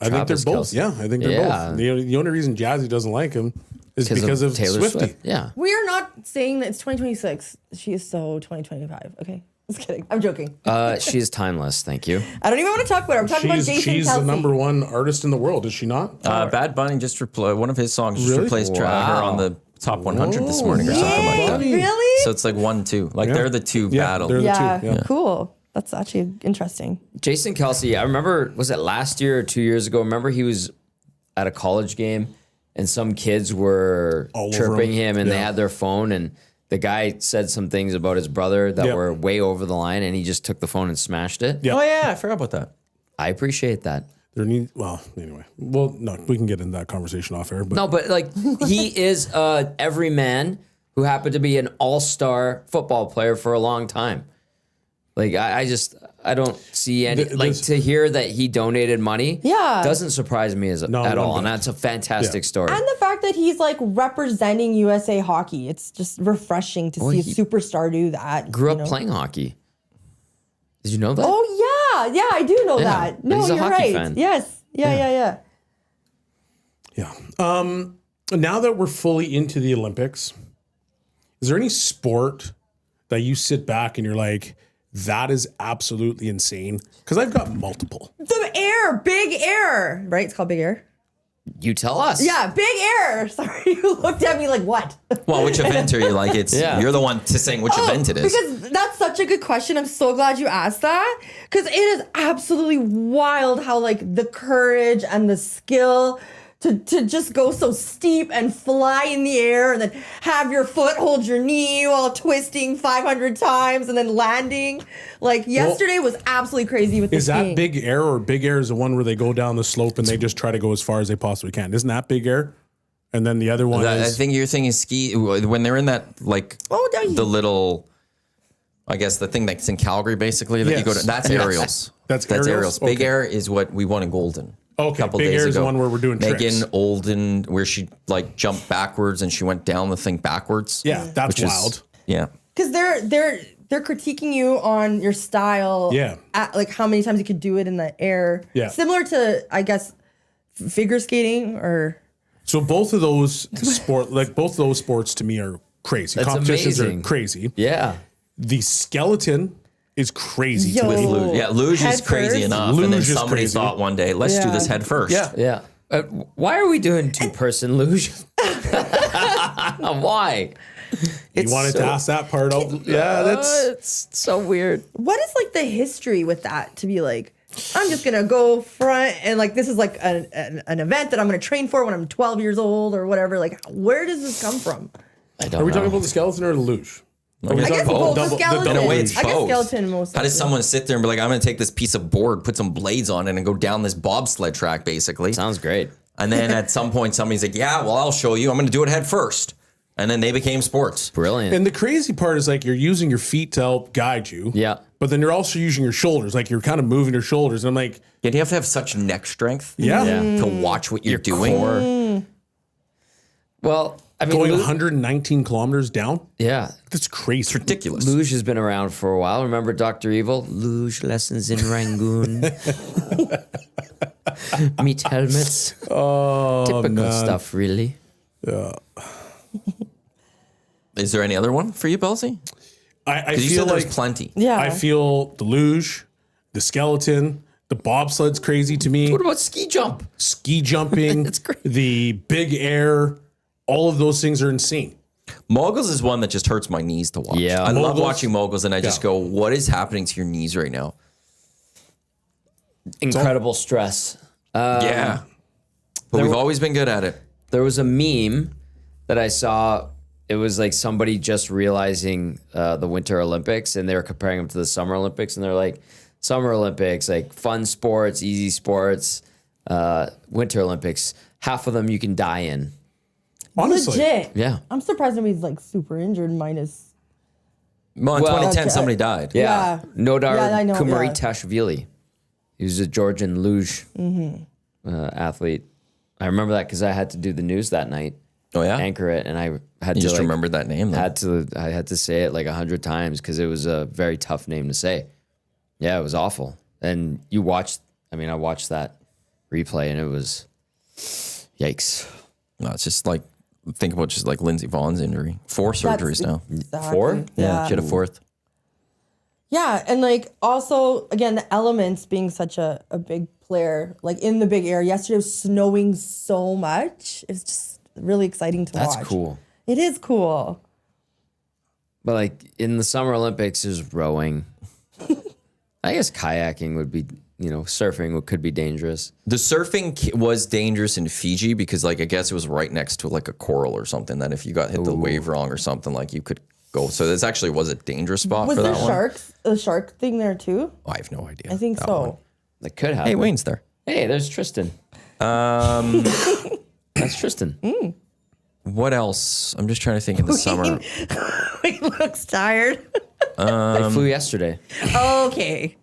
I think they're Travis both. Kelce. Yeah, I think they're Yeah. both. The only reason Jazzy doesn't like him is because of Taylor Swiftie. Swift. Yeah. We are not saying that it's 2026. She is so 2025. Okay. Just kidding. I'm joking. She is timeless. Thank you. I don't even want to talk about her. I'm talking about Jason She's Kelsey. the number one artist in the world, is she not? Bad Bunny just one of his songs just Really? replaced her on the top 100 this morning or something like that. Bunny. Really? So it's like 1-2. Like they're the two battle. they're the Yeah. two. Yeah. Cool. That's actually interesting. Jason Kelsey, I remember, was it last year or 2 years ago? Remember he was at a college game and some kids were All over chirping him. him and they Yeah. had their phone and the guy said some things about his brother that Yep. were way over the line and he just took the phone and smashed it. Yeah. Oh yeah, I forgot about that. I appreciate that. Anyway. Well, no, we can get into that conversation off air. But No, but like he is every man who happened to be an all-star football player for a long time. Like I don't see any to hear that he donated money. Yeah. Doesn't surprise me at one all, bit. and that's a fantastic Yeah. story. And the fact that he's like representing USA hockey. It's just refreshing to see a he superstar do that. Grew you up know? playing hockey. Did you know that? Oh yeah. Yeah, I do know Yeah. that. No, He's a you're hockey right. fan. Yes. Yeah. yeah. Now that we're fully into the Olympics, is there any sport that you sit back and you're like, that is absolutely insane? Because I've got multiple. The air, big air. Right? It's called big air. You tell us. Yeah, big air. Sorry, you looked at me like what? Well, which event are you like? Yeah. You're the one to saying which event it is. Because that's such a good question. I'm so glad you asked that. Because it is absolutely wild how like the courage and the skill to just go so steep and fly in the air and then have your foot hold your knee while twisting 500 times and then landing. Like yesterday was absolutely crazy with the Is that skiing. big air, or big air is the one where they go down the slope and they just try to go as far as they possibly can? Isn't that big air? And then the other one I is think your thing is ski when they're in that like the little, I guess the thing that's in Calgary basically that you go to. Yes. That's Yes. aerials. That's aerials. aerials? Big Okay. air is what we won in Golden. Okay, a couple big days air is ago. the one where we're doing Megan tricks. Olden, where she like jumped backwards and she went down the thing backwards. yeah, that's which is- wild. Yeah. Because they're critiquing you on your style. Yeah. At, like how many times you could do it in the air. Yeah. Similar to I guess figure skating or. So both of those sports to me are crazy. That's Competitions amazing. are crazy. Yeah. The skeleton is crazy to Yo. me. Luge. Yeah, luge Head is crazy first. enough. And then Luge is somebody crazy. thought one day, let's do Yeah. this head first. Yeah. Yeah. Why are we doing two-person luge? Why? You wanted to ask that part out. Yeah, that's It's so weird. What is like the history with that to be like, I'm just gonna go front and like this is like an event that I'm gonna train for when I'm 12 years old or whatever. Like, where does this come from? I don't Are we know. talking about the skeleton or the luge? Are we I talking guess about both. The double- skeleton. In a way, it's I guess both. skeleton most. How does likely. someone sit there and be like, I'm going to take this piece of board, put some blades on it, and go down this bobsled track, basically? Sounds great. And then at some point, somebody's like, yeah, well, I'll show you. I'm going to do it head first. And then they became sports. Brilliant. And the crazy part is like you're using your feet to help guide you. Yeah. But then you're also using your shoulders. Like you're kind of moving your shoulders. And I'm like, Yeah, you have to have such neck strength yeah. to watch what you're doing. Core. Well, I mean, Going 119 kilometers down? yeah. That's crazy. It's ridiculous. Luge has been around for a while. Remember Dr. Evil? Luge lessons in Rangoon. Meat helmets. Oh, Typical man. stuff, really. Is there any other one for you, Belsey? I Because you feel said like there's plenty. Yeah. I feel the luge, the skeleton, the bobsled's crazy to me. What about ski jump? Ski jumping, It's great. the big air, all of those things are insane. Moguls is one that just hurts my knees to watch. Yeah. I love Moguls- watching moguls, and I just Yeah. go, what is happening to your knees right now? Incredible stress. Yeah. But we've always been good at it. There was a meme that I saw. It was like somebody just realizing the Winter Olympics, and they were comparing them to the Summer Olympics, and they're like, Summer Olympics, like fun sports, easy sports. Winter Olympics, half of them you can die in. Honestly. Legit. Yeah. I'm surprised nobody's like super injured minus. Well, in Well- 2010, Okay. somebody died. Yeah. Nodar Yeah, I know, Kumaritashvili. He was a Georgian luge athlete. I remember that because I had to do the news that night, Oh, yeah? anchor it, and I had You to just like, remembered that name, though. I had to say it like 100 times because it was a very tough name to say. Yeah, it was awful. And I watched that replay and it was yikes. No, it's just like think about just like Lindsey Vaughn's injury. 4 surgeries now. Exactly. 4? Yeah, she had a 4th. Yeah, and like also again the elements being such a big player, like in the big air. Yesterday was snowing so much. It's just really exciting to watch. That's cool. It is cool. But like in the Summer Olympics, there's rowing. I guess kayaking would be, surfing could be dangerous. The surfing was dangerous in Fiji because, like, I guess it was right next to like a coral or something that if you got hit the wave wrong or something, like you could go. So this actually was a dangerous spot Was for there that one. a shark thing there too? Oh, I have no idea. I think that so. one. That could happen. Hey, Wayne's there. Hey, there's Tristan. That's Tristan. What else? I'm just trying to think in the summer. He looks tired. They flew yesterday. Okay.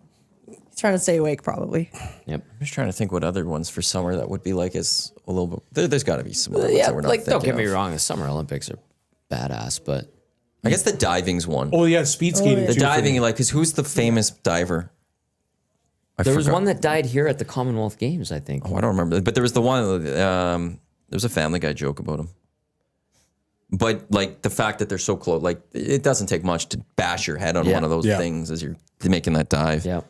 He's trying to stay awake probably. Yep. I'm just trying to think what other ones for summer that would be like as a little bit. There's got to be some other ones Yeah, that we're not like don't thinking get me of. wrong, the Summer Olympics are badass, but I guess the diving's one. Oh yeah, speed skating. The too for diving, me. like, because who's the famous diver? there was forgot. one that died here at the Commonwealth Games, I think. Oh, I don't remember, but there was the one. There was a Family Guy joke about him. But like the fact that they're so close, like it doesn't take much to bash your head on Yeah. one of those Yeah. things as you're making that dive. Yeah.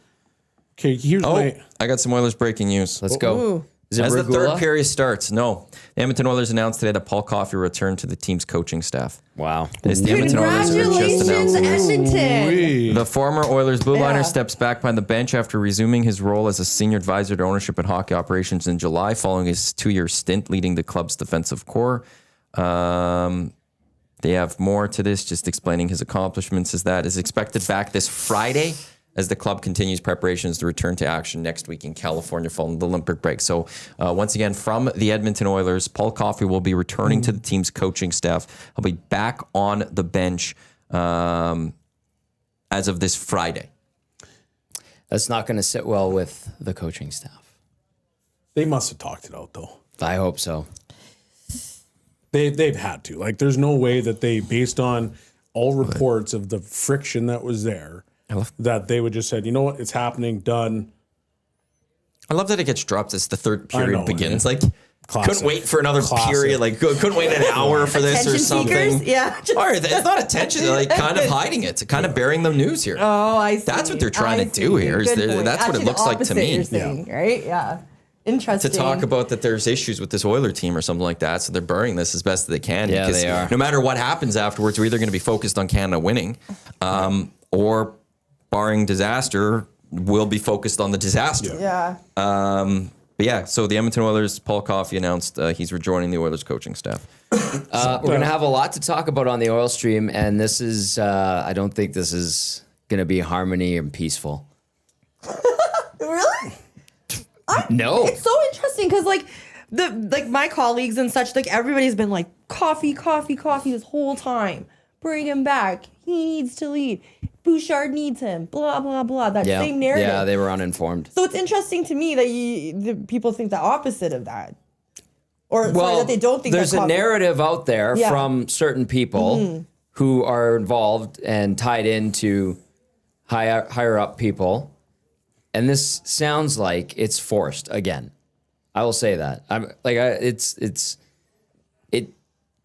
Okay, here's Oh, my. I got some Oilers breaking news. Let's go. Ooh. Is it As the third Regula? period starts, no. The Edmonton Oilers announced today that Paul Coffey returned to the team's coaching staff. Wow. As the Edmonton Oilers were just Congratulations, announced. Edmonton. The former Oilers blue liner Yeah. steps back behind the bench after resuming his role as a senior advisor to ownership and hockey operations in July, following his 2-year stint leading the club's defensive core. They have more to this, just explaining his accomplishments. Is expected back this Friday as the club continues preparations to return to action next week in California following the Olympic break. So once again, from the Edmonton Oilers, Paul Coffey will be returning to the team's coaching staff. He'll be back on the bench as of this Friday. That's not going to sit well with the coaching staff. They must have talked it out though. I hope so. They've had to. Like, there's no way that they, based on all reports of the friction that was there, that they would just said, you know what, it's happening, done. I love that it gets dropped as the third period know, begins. yeah. Like, Classic. couldn't wait for another Classic. period. Like, couldn't wait an hour for this or Attention something. seekers? Yeah. Or it's not attention. They're like kind of hiding it, kind of burying the news here. Oh, I see. That's what they're trying I to do see. here, is Good point. that's what it Actually, looks the like to opposite me. you're saying, right? Yeah. Interesting. To talk about that there's issues with this Oiler team or something like that. So they're burying this as best they can. Yeah, because they are. no matter what happens afterwards, we're either going to be focused on Canada winning or, barring disaster, we'll be focused on the disaster. Yeah. But yeah, so the Edmonton Oilers, Paul Coffey announced he's rejoining the Oilers coaching staff. We're going to have a lot to talk about on the oil stream, and this is, I don't think this is going to be harmony and peaceful. Really? No. It's so interesting because my colleagues and such, like everybody's been like coffee this whole time. Bring him back. He needs to lead. Bouchard needs him. Blah blah blah. That Yeah. same narrative. Yeah, they were uninformed. So it's interesting to me that the people think the opposite of that, or sorry, Well, that they don't think there's that a coffee- narrative out there Yeah. from certain people who are involved and tied into higher up people, and this sounds like it's forced again. I will say that.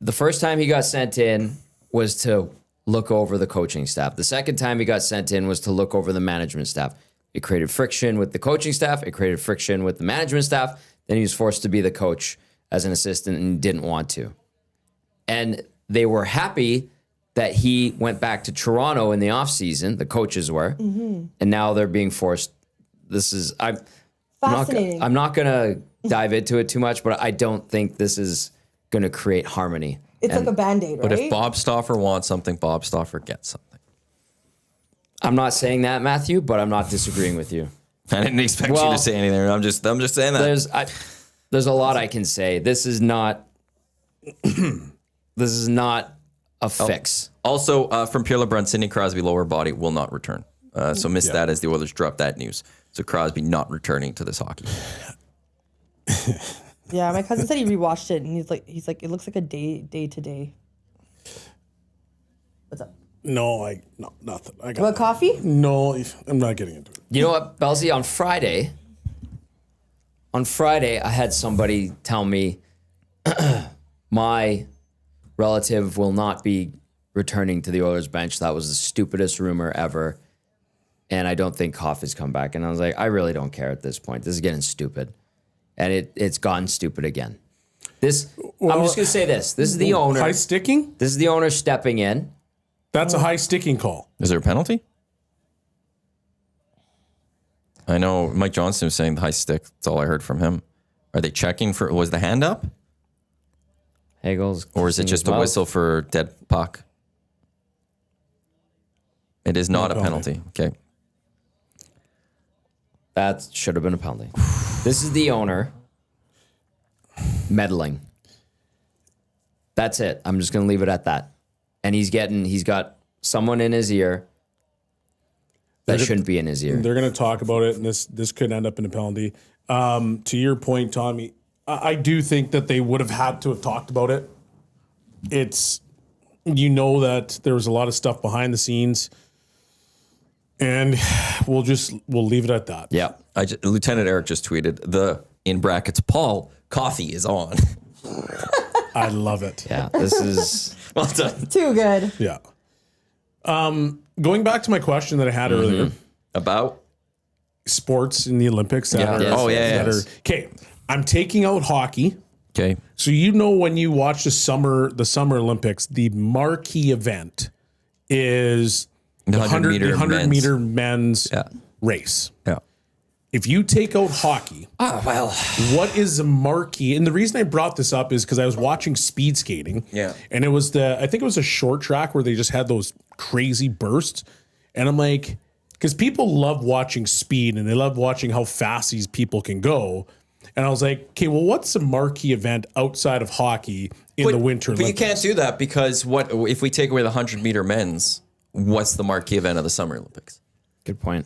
The first time he got sent in was to look over the coaching staff. The second time he got sent in was to look over the management staff. It created friction with the coaching staff. It created friction with the management staff. Then he was forced to be the coach as an assistant and didn't want to. And they were happy that he went back to Toronto in the offseason, the coaches were, and now they're being forced. Fascinating. I'm not going to dive into it too much, but I don't think this is going to create harmony. It's like a Band-Aid, right? But if Bob Stauffer wants something, Bob Stauffer gets something. I'm not saying that, Matthew, but I'm not disagreeing with you. I didn't expect you Well, to say anything. I'm just saying that. There's a lot I can say. This is not a fix. Also, from Pierre LeBrun, Sidney Crosby lower body will not return. So missed that as the Oilers dropped that news. So Crosby not returning to this hockey. yeah, my cousin said he rewatched it and he's like, it looks like a day to day. What's up? No, nothing. I got What, coffee? No, I'm not getting into it. You know what, Belzy? On Friday, I had somebody tell me my relative will not be returning to the Oilers bench. That was the stupidest rumor ever. And I don't think Hoff has come back. And I was like, I really don't care at this point. This is getting stupid. And it's gone stupid again. I'm just going to say this. This is the owner. High sticking? This is the owner stepping in. That's a high sticking call. Is there a penalty? I know Mike Johnston was saying the high stick. That's all I heard from him. Are they checking for, was the hand up? Hagel's. Or is it just a whistle for dead puck? It is not a penalty. Okay. That should have been a penalty. This is the owner meddling. That's it. I'm just going to leave it at that. And he's got someone in his ear that shouldn't be in his ear. They're going to talk about it, and this could end up in a penalty. To your point, Tommy, I do think that they would have had to have talked about it. It's, that there was a lot of stuff behind the scenes, and we'll leave it at that. Yeah. Lieutenant Eric just tweeted in brackets, Paul, coffee is on. I love it. Yeah, this is Well done. Too good. Yeah. Going back to my question that I had earlier About? sports in the Olympics. Okay, I'm taking out hockey. Okay. So when you watch the Summer Olympics, the marquee event is the 100 meter men's race. Yeah. If you take out hockey, what is a marquee? And the reason I brought this up is because I was watching speed skating. Yeah. And I think it was a short track where they just had those crazy bursts. And I'm like, because people love watching speed and they love watching how fast these people can go. And I was like, okay, well, what's a marquee event outside of hockey in the Winter Olympics? But you can't do that because if we take away the 100 meter men's, what's the marquee event of the Summer Olympics? good point.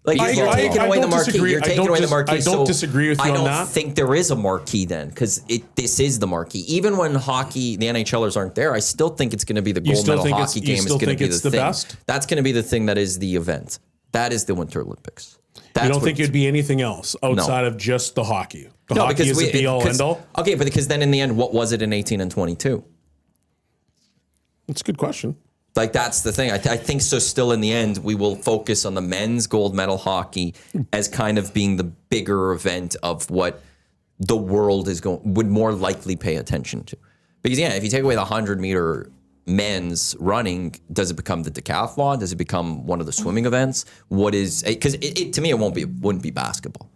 Like you're taking away the marquee. You're taking away the marquee. I don't disagree with you on that. I don't think there is a marquee then, because this is the marquee. Even when hockey, the NHLers aren't there, I still think it's going to be the gold medal hockey game. Is going to be the thing. Best? That's going to be the thing that is the event. That is the Winter Olympics. You don't think it'd be anything else outside of just the hockey? The hockey is the be all end all. Okay, but because then in the end, what was it in 18 and 22? That's a good question. Like, that's the thing. I think so. Still, in the end, we will focus on the men's gold medal hockey as kind of being the bigger event of what the world would more likely pay attention to. Because if you take away the 100 meter men's running, does it become the decathlon? Does it become one of the swimming events? What is? Because to me, wouldn't be basketball.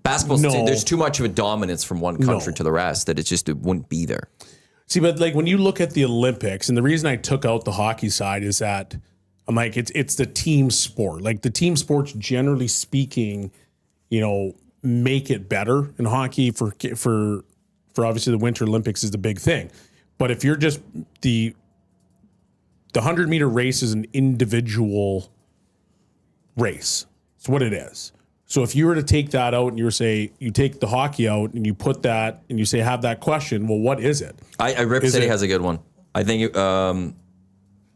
Basketball, there's too much of a dominance from one country to the rest that it wouldn't be there. See, but like when you look at the Olympics, and the reason I took out the hockey side is that I'm like, it's the team sport. Like the team sports, generally speaking, make it better. And hockey for obviously the Winter Olympics is the big thing. But if you're just the 100 meter race is an individual race. It's what it is. So if you were to take that out and you take the hockey out and you put that and you say, have that question, well, what is it? Rip City has a good one. I think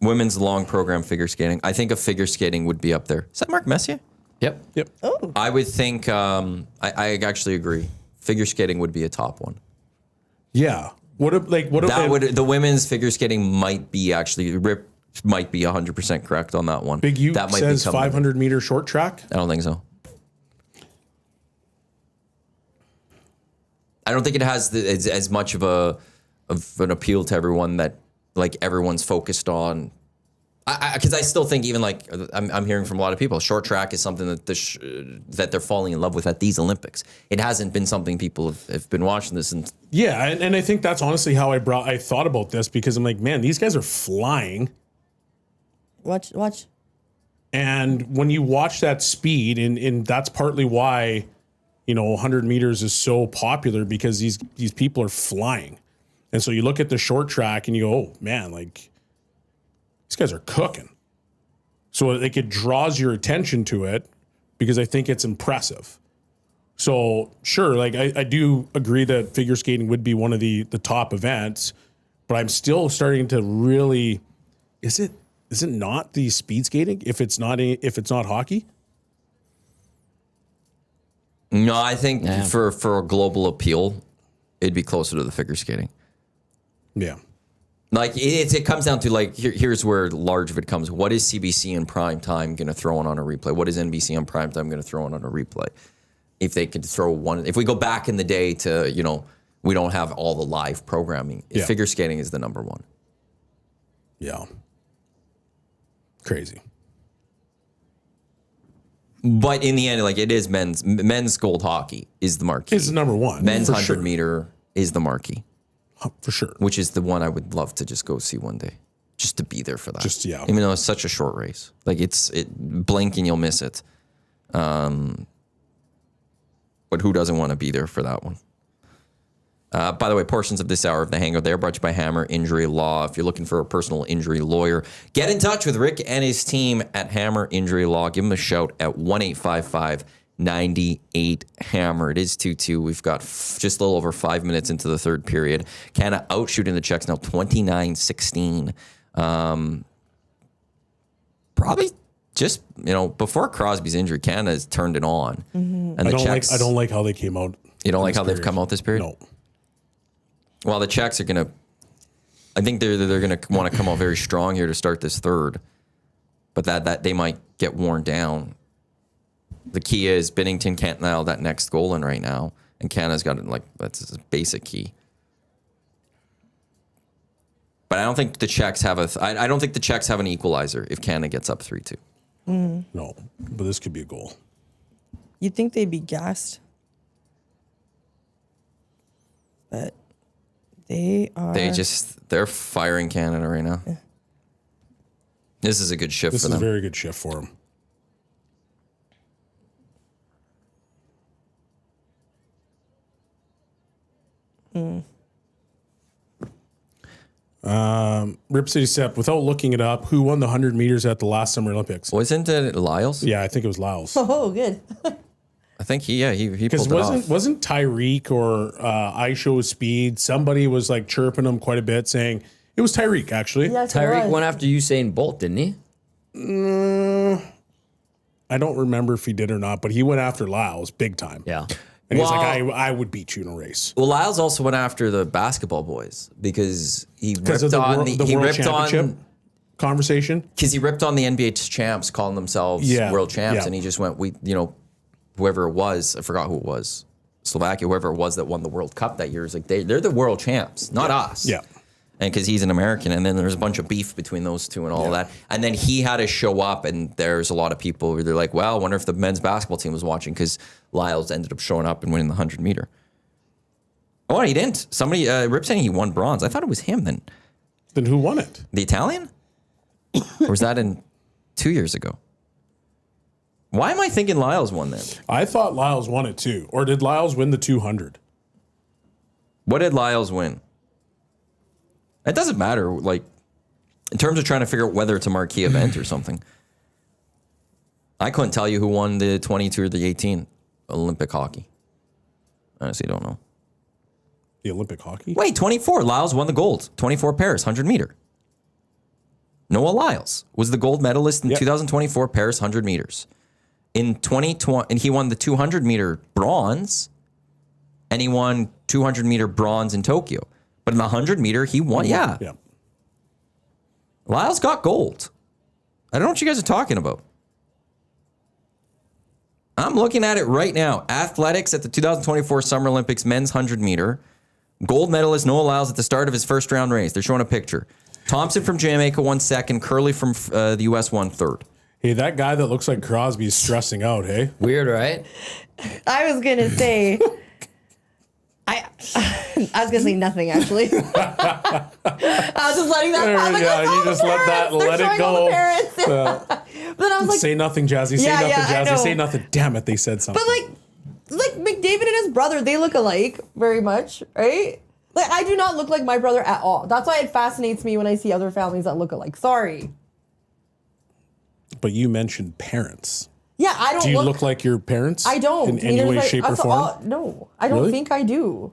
women's long program figure skating. I think figure skating would be up there. Is that Mark Messier? Yep. Oh. I would think, I actually agree. Figure skating would be a top one. Yeah. The women's figure skating might be actually, Rip might be 100% correct on that one. Big U that might says 500 meter short track. I don't think so. I don't think it has as much of an appeal to everyone that like everyone's focused on. Because I still think even like I'm hearing from a lot of people, short track is something that that they're falling in love with at these Olympics. It hasn't been something people have been watching this and and I think that's honestly how I thought about this, because I'm like, man, these guys are flying. Watch. And when you watch that speed, and that's partly why 100 meters is so popular, because these people are flying. And so you look at the short track and you go, oh man, like these guys are cooking. So like it draws your attention to it because I think it's impressive. So sure, like I do agree that figure skating would be one of the top events, but I'm still starting to really, is it not the speed skating if it's not hockey? No, I think for a global appeal, it'd be closer to the figure skating. Yeah. Like it comes down to like here's where large of it comes. What is CBC in prime time going to throw in on a replay? What is NBC on prime time going to throw in on a replay? If they could throw one, if we go back in the day to we don't have all the live programming. Yeah. Figure skating is the number one. Yeah. Crazy. But in the end, like it is men's gold hockey is the marquee. It's number one. Men's for 100 sure. meter is the marquee, For sure. which is the one I would love to just go see one day, just to be there for that. Just, yeah. Even though it's such a short race, like blink and you'll miss it. But who doesn't want to be there for that one? By the way, portions of this hour of the Hangout, they're brought to you by Hammer Injury Law. If you're looking for a personal injury lawyer, get in touch with Rick and his team at Hammer Injury Law. Give them a shout at 1-855-98-HAMMER. It is 2-2. We've got just a little over 5 minutes into the third period. Canada outshooting the Czechs now 29-16. Probably just, before Crosby's injury, Canada has turned it on. Mm-hmm. And the Czechs, I don't like how they came out. You don't like how this they've come out this period? No. Well, the Czechs are going to, I think they're going to want to come out very strong here to start this third, but that they might get worn down. The key is Binnington can't nail that next goal in right now, and Canada's got that's a basic key. But I don't think the Czechs have I don't think the Czechs have an equalizer if Canada gets up 3-2. No, but this could be a goal. You'd think they'd be gassed. But they are. They're firing Canada right now. Yeah. This is a good shift This for is them. a very good shift for them. Rip City Step, without looking it up, who won the 100 meters at the last Summer Olympics? Wasn't it Lyles? Yeah, I think it was Lyles. Oh, good. I think he Because pulled it off. wasn't Tyreek or I Show Speed, somebody was like chirping him quite a bit, saying it was Tyreek actually. Yes, Tyreek it was. went after Usain Bolt, didn't he? I don't remember if he did or not, but he went after Lyles big time. Yeah. And he's Well- like, I would beat you in a race. Well, Lyles also went after the basketball boys because he Because ripped of on the he World ripped Championship on conversation. because he ripped on the NBA champs, calling themselves world champs, yeah. and he just went, whoever it was, I forgot who it was, Slovakia, whoever it was that won the World Cup that year, is like they're the world champs, not us. Yeah. And because he's an American, and then there's a bunch of beef between those two and all that. And then he had to show up, and there's a lot of people where they're like, well, I wonder if the men's basketball team was watching because Lyles ended up showing up and winning the 100 meter. Oh, he didn't. Somebody, Rip saying he won bronze. I thought it was him then. Then who won it? The Italian? Or was that in 2 years ago? Why am I thinking Lyles won then? I thought Lyles won it too. Or did Lyles win the 200? What did Lyles win? It doesn't matter, like, in terms of trying to figure out whether it's a marquee event or something. I couldn't tell you who won the 22 or the 18 Olympic hockey. I honestly don't know. The Olympic hockey? Wait, 24. Lyles won the gold. 24 Paris, 100 meter. Noah Lyles was the gold medalist in 2024 Paris 100 meters. In 2020, and he won the 200 meter bronze, and he won 200 meter bronze in Tokyo. But in the 100 meter, he won. Yeah. Lyles got gold. I don't know what you guys are talking about. I'm looking at it right now. Athletics at the 2024 Summer Olympics men's 100 meter. Gold medalist Noah Lyles at the start of his first round race. They're showing a picture. Thompson from Jamaica won second. Curley from the U.S. won third. Hey, that guy that looks like Crosby is stressing out, hey? Weird, right? I was going to say... I was gonna say nothing actually. I was just letting that pass. Like, yeah, you just let that let it go. But then I was like, say nothing, Jazzy. Say nothing, I Jazzy. know. Say nothing. Damn it, they said something. But like McDavid and his brother, they look alike very much, right? Like I do not look like my brother at all. That's why it fascinates me when I see other families that look alike. Sorry. But you mentioned parents. Yeah, I don't. Do you look like your parents? I don't. In any way, shape, or form? No, I don't Really? think I do.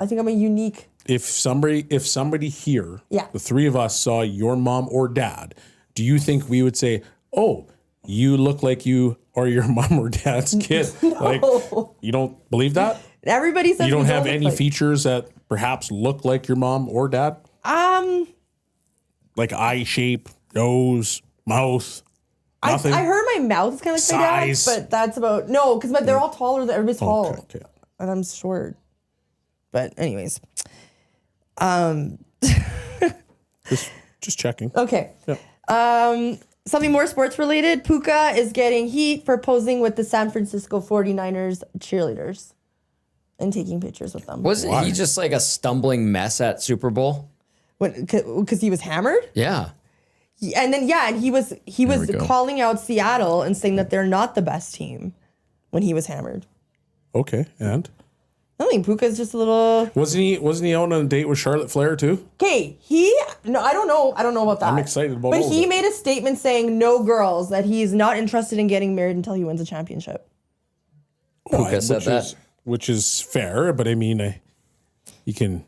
I think I'm a unique. If somebody here, Yeah. the three of us saw your mom or dad, do you think we would say, "Oh, you look like you are your mom or dad's kid"? Like, you don't believe that? Everybody says You don't we have look any like- features that perhaps look like your mom or dad? Like eye shape, nose, mouth. Nothing. I heard my mouth is kind of like my dad's, Size. but that's about no, because they're all taller. Everybody's tall, Okay. and I'm short. But anyways, Just checking. okay. Yep. Something more sports related. Puka is getting heat for posing with the San Francisco 49ers cheerleaders and taking pictures with them. Wasn't he just like a stumbling mess at Super Bowl? Because he was hammered? Yeah. And then and he was we go. calling out Seattle and saying that they're not the best team when he was hammered. Okay, and I think Puka's just a little wasn't he out on a date with Charlotte Flair too? okay. I don't know about that. I'm excited about But all of he it. made a statement saying no girls, that he's not interested in getting married until he wins a championship. Puka said that. Which is fair, but I mean, you can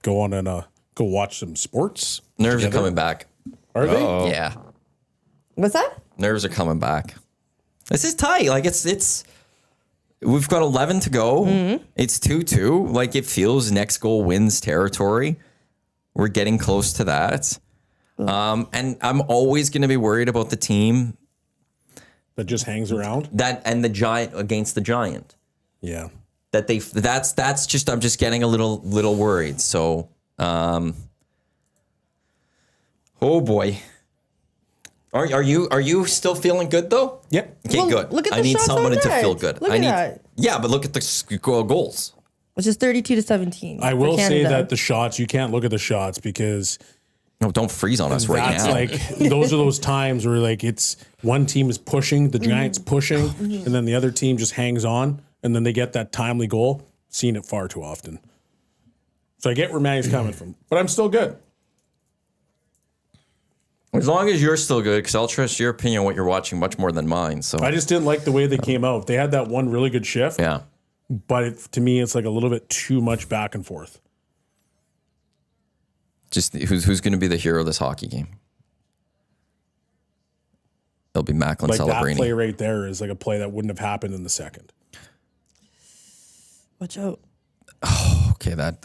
go on and go watch some sports. Nerves are together. coming back. Are they? Yeah. What's that? Nerves are coming back. This is tight. Like it's we've got 11 to go. It's 2-2. Like it feels next goal wins territory. We're getting close to that. And I'm always going to be worried about the team That just hangs around. and the giant against the giant. Yeah. That's just I'm just getting a little worried. So oh boy. Are you still feeling good though? Yep. Okay, Well, good. look at I the need shots someone on to net. feel good. Look I at need that. Yeah, but look at the goals. Which is 32-17. I for will say Canada. that the shots, you can't look at the shots because No, don't freeze on us right that's now. like those are those times where like it's one team is pushing, the Giants pushing, and then the other team just hangs on, and then they get that timely goal. Seen it far too often. So I get where Maddie's coming from, but I'm still good. As long as you're still good, because I'll trust your opinion on what you're watching much more than mine. So I just didn't like the way they came out. They had that one really good shift, yeah. but to me, it's like a little bit too much back and forth. Just who's going to be the hero of this hockey game? It'll be Macklin Like that Celebrini. play right there is like a play that wouldn't have happened in the second. Watch out. Okay, that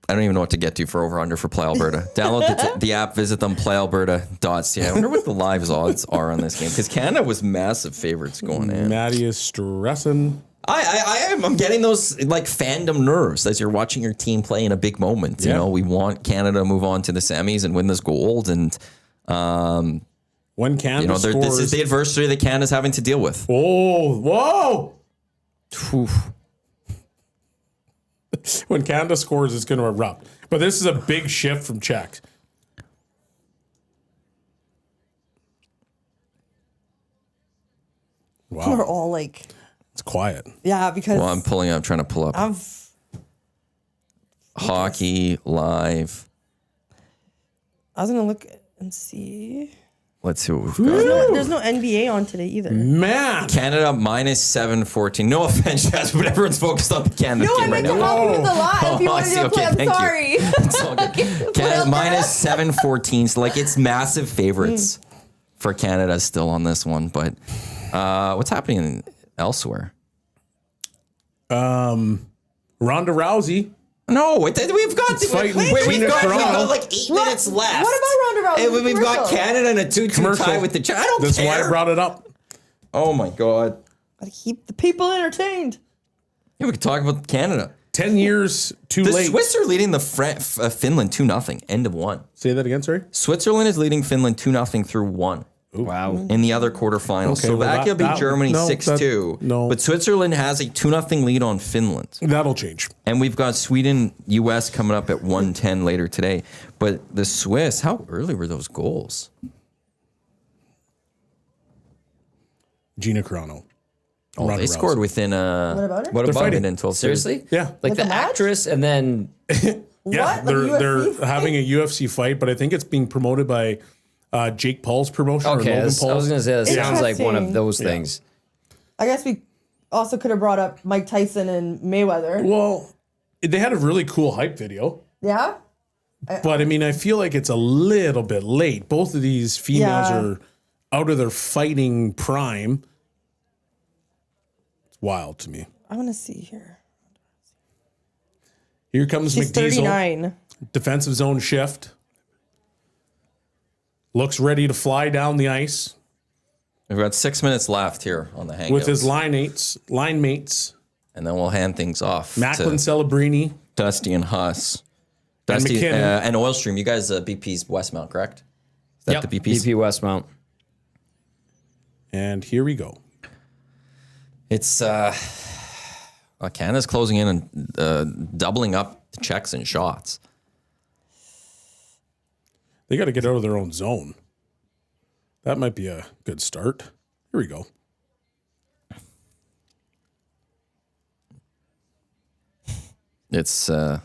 I don't even know what to get to for over under for Play Alberta. Download the app, visit them, playalberta.ca. I wonder what the live odds are on this game because Canada was massive favorites going in. Maddie is stressing. I'm getting those like fandom nerves as you're watching your team play in a big moment. You Yeah. know, we want Canada to move on to the semis and win this gold, and When Canada this scores, is the adversity that Canada's having to deal with. oh, whoa! Oof. When Canada scores, it's going to erupt. But this is a big shift from Czechs. We're Wow, all like, it's quiet. yeah, because Well, I'm trying to pull up hockey live. I was going to look and see. Let's see what we've got. There's no NBA on today either. Man, Canada minus 714. No offense, Jasmine, but everyone's focused on the Canada No, I game right meant to now. help you with the live. If you Oh, I want to see. do a Okay, play, I'm thank you. sorry. It's all good. Canada minus 714. So like it's massive favorites for Canada still on this one. But what's happening elsewhere? Ronda Rousey. No, we've got fighting we've Gina got Carano. like 8 minutes left. What about Ronda Rousey? And we've got Commercial. Canada in a 2-2 Commercial. tie with the Czechs. I don't That's care. why I brought it up. Oh my god. Gotta keep the people entertained. Yeah, we could talk about Canada. 10 years too The late. Swiss are leading the Finland 2-0. End of one. Say that again, sorry. Switzerland is leading Finland 2-0 through one. Wow. In the other quarterfinals. Okay, Slovakia well, beat that- Germany no, 6-2. no. But Switzerland has a 2-0 lead on Finland. That'll change. And we've got Sweden, US coming up at 1:10 later today. But the Swiss, how early were those goals? Gina Carano. Oh, Ronda they scored Rousey. within What about it? what They're about fighting. it in 12 Seriously? Yeah. Like Like the a match? actress and then Yeah, What? they're Like they're UFC? having a UFC fight, but I think it's being promoted by Jake Paul's promotion or okay, I Logan was Paul's. gonna say that sounds like one of Interesting. those things. I guess we also could have brought up Mike Tyson and Mayweather. Well, they had a really cool hype video, Yeah? but I mean, I feel like it's a little bit late. Both of these females Yeah. are out of their fighting prime. It's wild to me. I want to see here. Here comes She's McDiesel. 39. Defensive zone shift. Looks ready to fly down the ice We've got 6 minutes left here on the Hangouts. with his line mates, and then we'll hand things off Macklin to Celebrini. Dusty and Huss. And Dusty McKinnon. and Oilstream. You guys, BP's Westmount, correct? Is that Yep. the BP's? BP Westmount. And here we go. It's Canada's closing in and doubling up the Czechs in shots. They got to get out of their own zone. That might be a good start. Here we go. It's this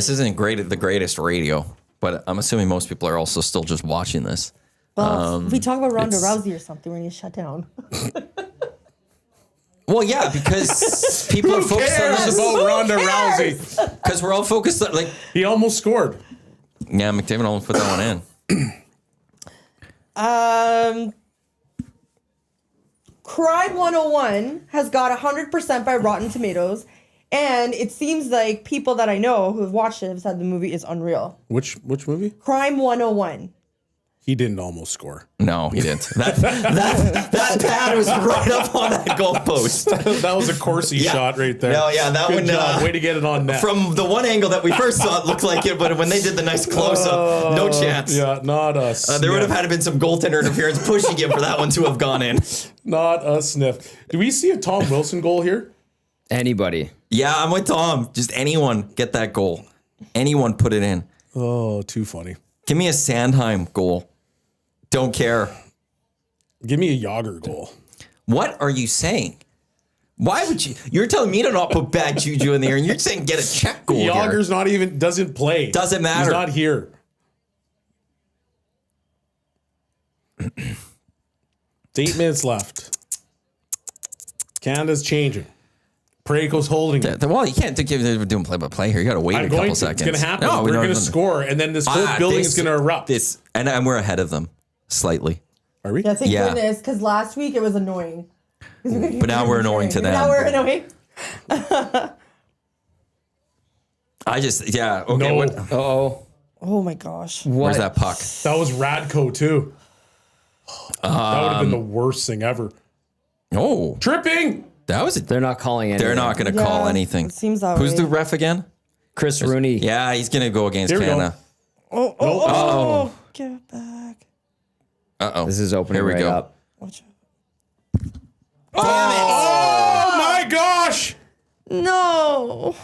isn't the greatest radio, but I'm assuming most people are also still just watching this. Well, if we talk about Ronda Rousey or something when you shut down. Well, yeah, because people are focused on Cares this. about Ronda Rousey. Because we're all focused on He almost scored. yeah, McDavid almost put that one in. Crime 101 has got 100% by Rotten Tomatoes. And it seems like people that I know who have watched it have said the movie is unreal. Which movie? Crime 101. He didn't almost score. No, he didn't. That pad was right up on that goalpost. That was a Corsi shot right there. No, yeah, that Good one. job. Way to get it on net. From the one angle that we first saw, it looked like it, but when they did the nice close-up, no chance. Yeah, not a sniff. There would have had to been some goaltender interference pushing it for that one to have gone in. Not a sniff. Do we see a Tom Wilson goal here? Anybody. Yeah, I'm with Tom. Just anyone get that goal. Anyone put it in. Oh, too funny. Give me a Sandheim goal. Don't care. Give me a Yager goal. What are you saying? Why would you? You're telling me to not put bad juju in there, and you're saying get a Czech goal here. Yager's doesn't play. Doesn't matter. He's not here. It's 8 minutes left. Canada's changing. Parayko's holding it. Well, you can't give doing play-by-play here. You got to wait a couple seconds. It's going to happen. No, We're going to score, and then this whole building is going to erupt. And we're ahead of them slightly. Are we? Yeah, thank Yeah. goodness, because last week it was annoying. But now we're annoying to them. Now we're annoying. Okay. No. What, Uh-oh. Oh my gosh. where's that puck? That was Radko, too. That would have been the worst thing ever. Oh, Tripping! that was. They're not calling anything. They're not going to call Yeah, anything. it seems that Who's way. the ref again? Chris Rooney. Yeah, he's going to go against Here we go. Canada. Oh, give it back. Uh-oh. This is opening Here we right go. up. Watch out. Oh, my gosh! No.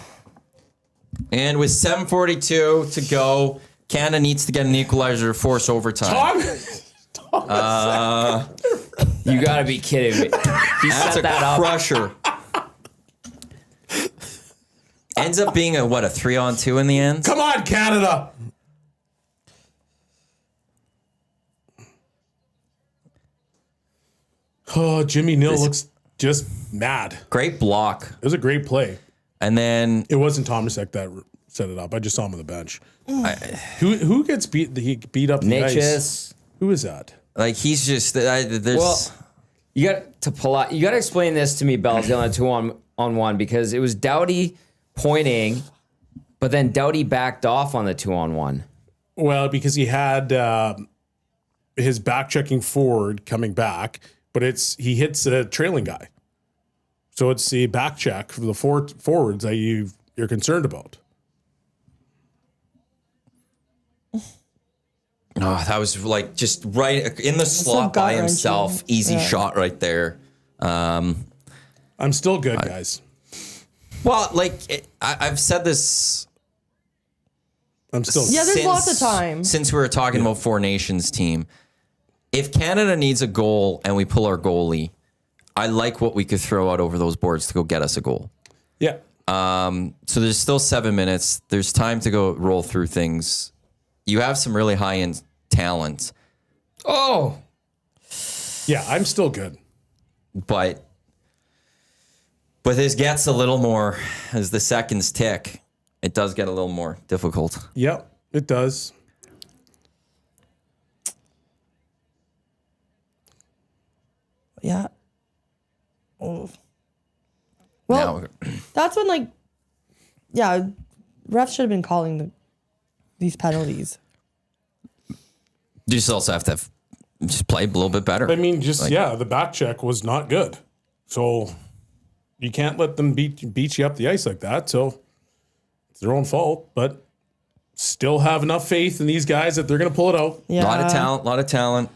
And with 7:42 to go, Canada needs to get an equalizer to force overtime. You got to be kidding me. He That's set a that up. crusher. Ends up being a 3-on-2 in the end. Come on, Canada! Oh, Jimmy Nill looks just mad. Great block. It was a great play. And then It wasn't Tomasek that set it up. I just saw him on the bench. Who gets beat? He beat up the ice. Natchez. Who is that? he's just there's Well, you got to pull out. You got to explain this to me, Belle, on a 2-on-1 because it was Doughty pointing, but then Doughty backed off on the 2-on-1. Well, because he had his back checking forward coming back, but he hits a trailing guy. So it's the back check for the forwards that you're concerned about. Oh, that was just right in the slot by gut-wrenching. himself. Easy Yeah. shot right there. I'm still good, guys. Well, I've said this I'm still Yeah, there's lots of time. since we were talking about Four Nations team. If Canada needs a goal and we pull our goalie, I like what we could throw out over those boards to go get us a goal. yeah. So there's still 7 minutes. There's time to go roll through things. You have some really high-end talent, Oh, Yeah, I'm still good. but this gets a little more as the seconds tick. It does get a little more difficult. Yep, it does. Yeah. Oh. Well, Now, that's when Yeah, refs should have been calling these penalties. You just also have to just play a little bit better. I mean, the back check was not good. So you can't let them beat you up the ice like that. So it's their own fault, but still have enough faith in these guys that they're going to pull it out. Yeah. A lot of talent.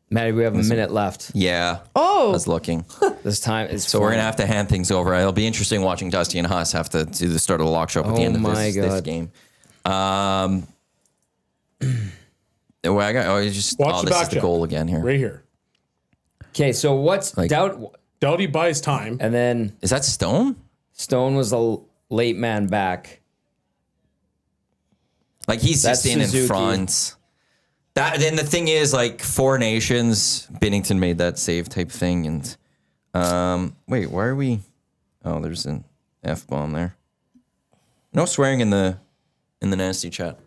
Maddie, we have a minute left. Yeah. Oh. I was looking. This time is So we're going to have to hand things over. It'll be interesting watching Dusty and Huss have to do the start of the lock shop at the end of this game. This is the goal again here. Right here. Okay, so what's Doughty buys time. and then Is that Stone? Stone was a late man back. Like he's That's just in Suzuki. front. Then the thing is, like, Four Nations, Binnington made that save type thing, and wait, why are we? Oh, there's an F-bomb there. No swearing in the nasty chat.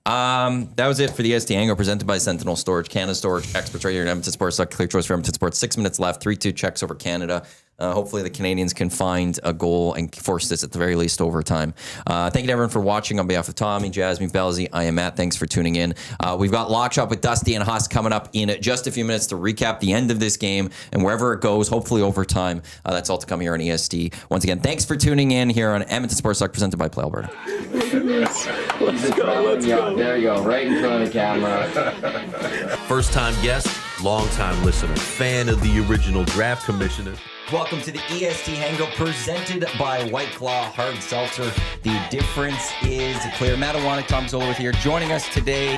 That was it for the EST Hangout presented by Sentinel Storage, Canada Storage experts right here in Edmonton Sports. Clear choice for Edmonton Sports. 6 minutes left. 3-2 Czechs over Canada. Hopefully the Canadians can find a goal and force this at the very least overtime. Thank you to everyone for watching. On behalf of Tommy, Jasmine, Belle, I am Matt. Thanks for tuning in. We've got Lock Shop with Dusty and Huss coming up in just a few minutes to recap the end of this game and wherever it goes, hopefully overtime. That's all to come here on EST. Once again, thanks for tuning in here on Edmonton Sports Talk presented by Play Alberta. Let's go. There you go, right in front of the camera. First-time guest, long-time listener, fan of the original draft commissioner. Welcome to the EST Hangout presented by White Claw Hard Seltzer. The difference is clear. Matt Iwanyk, Tom Zola with here. Joining us today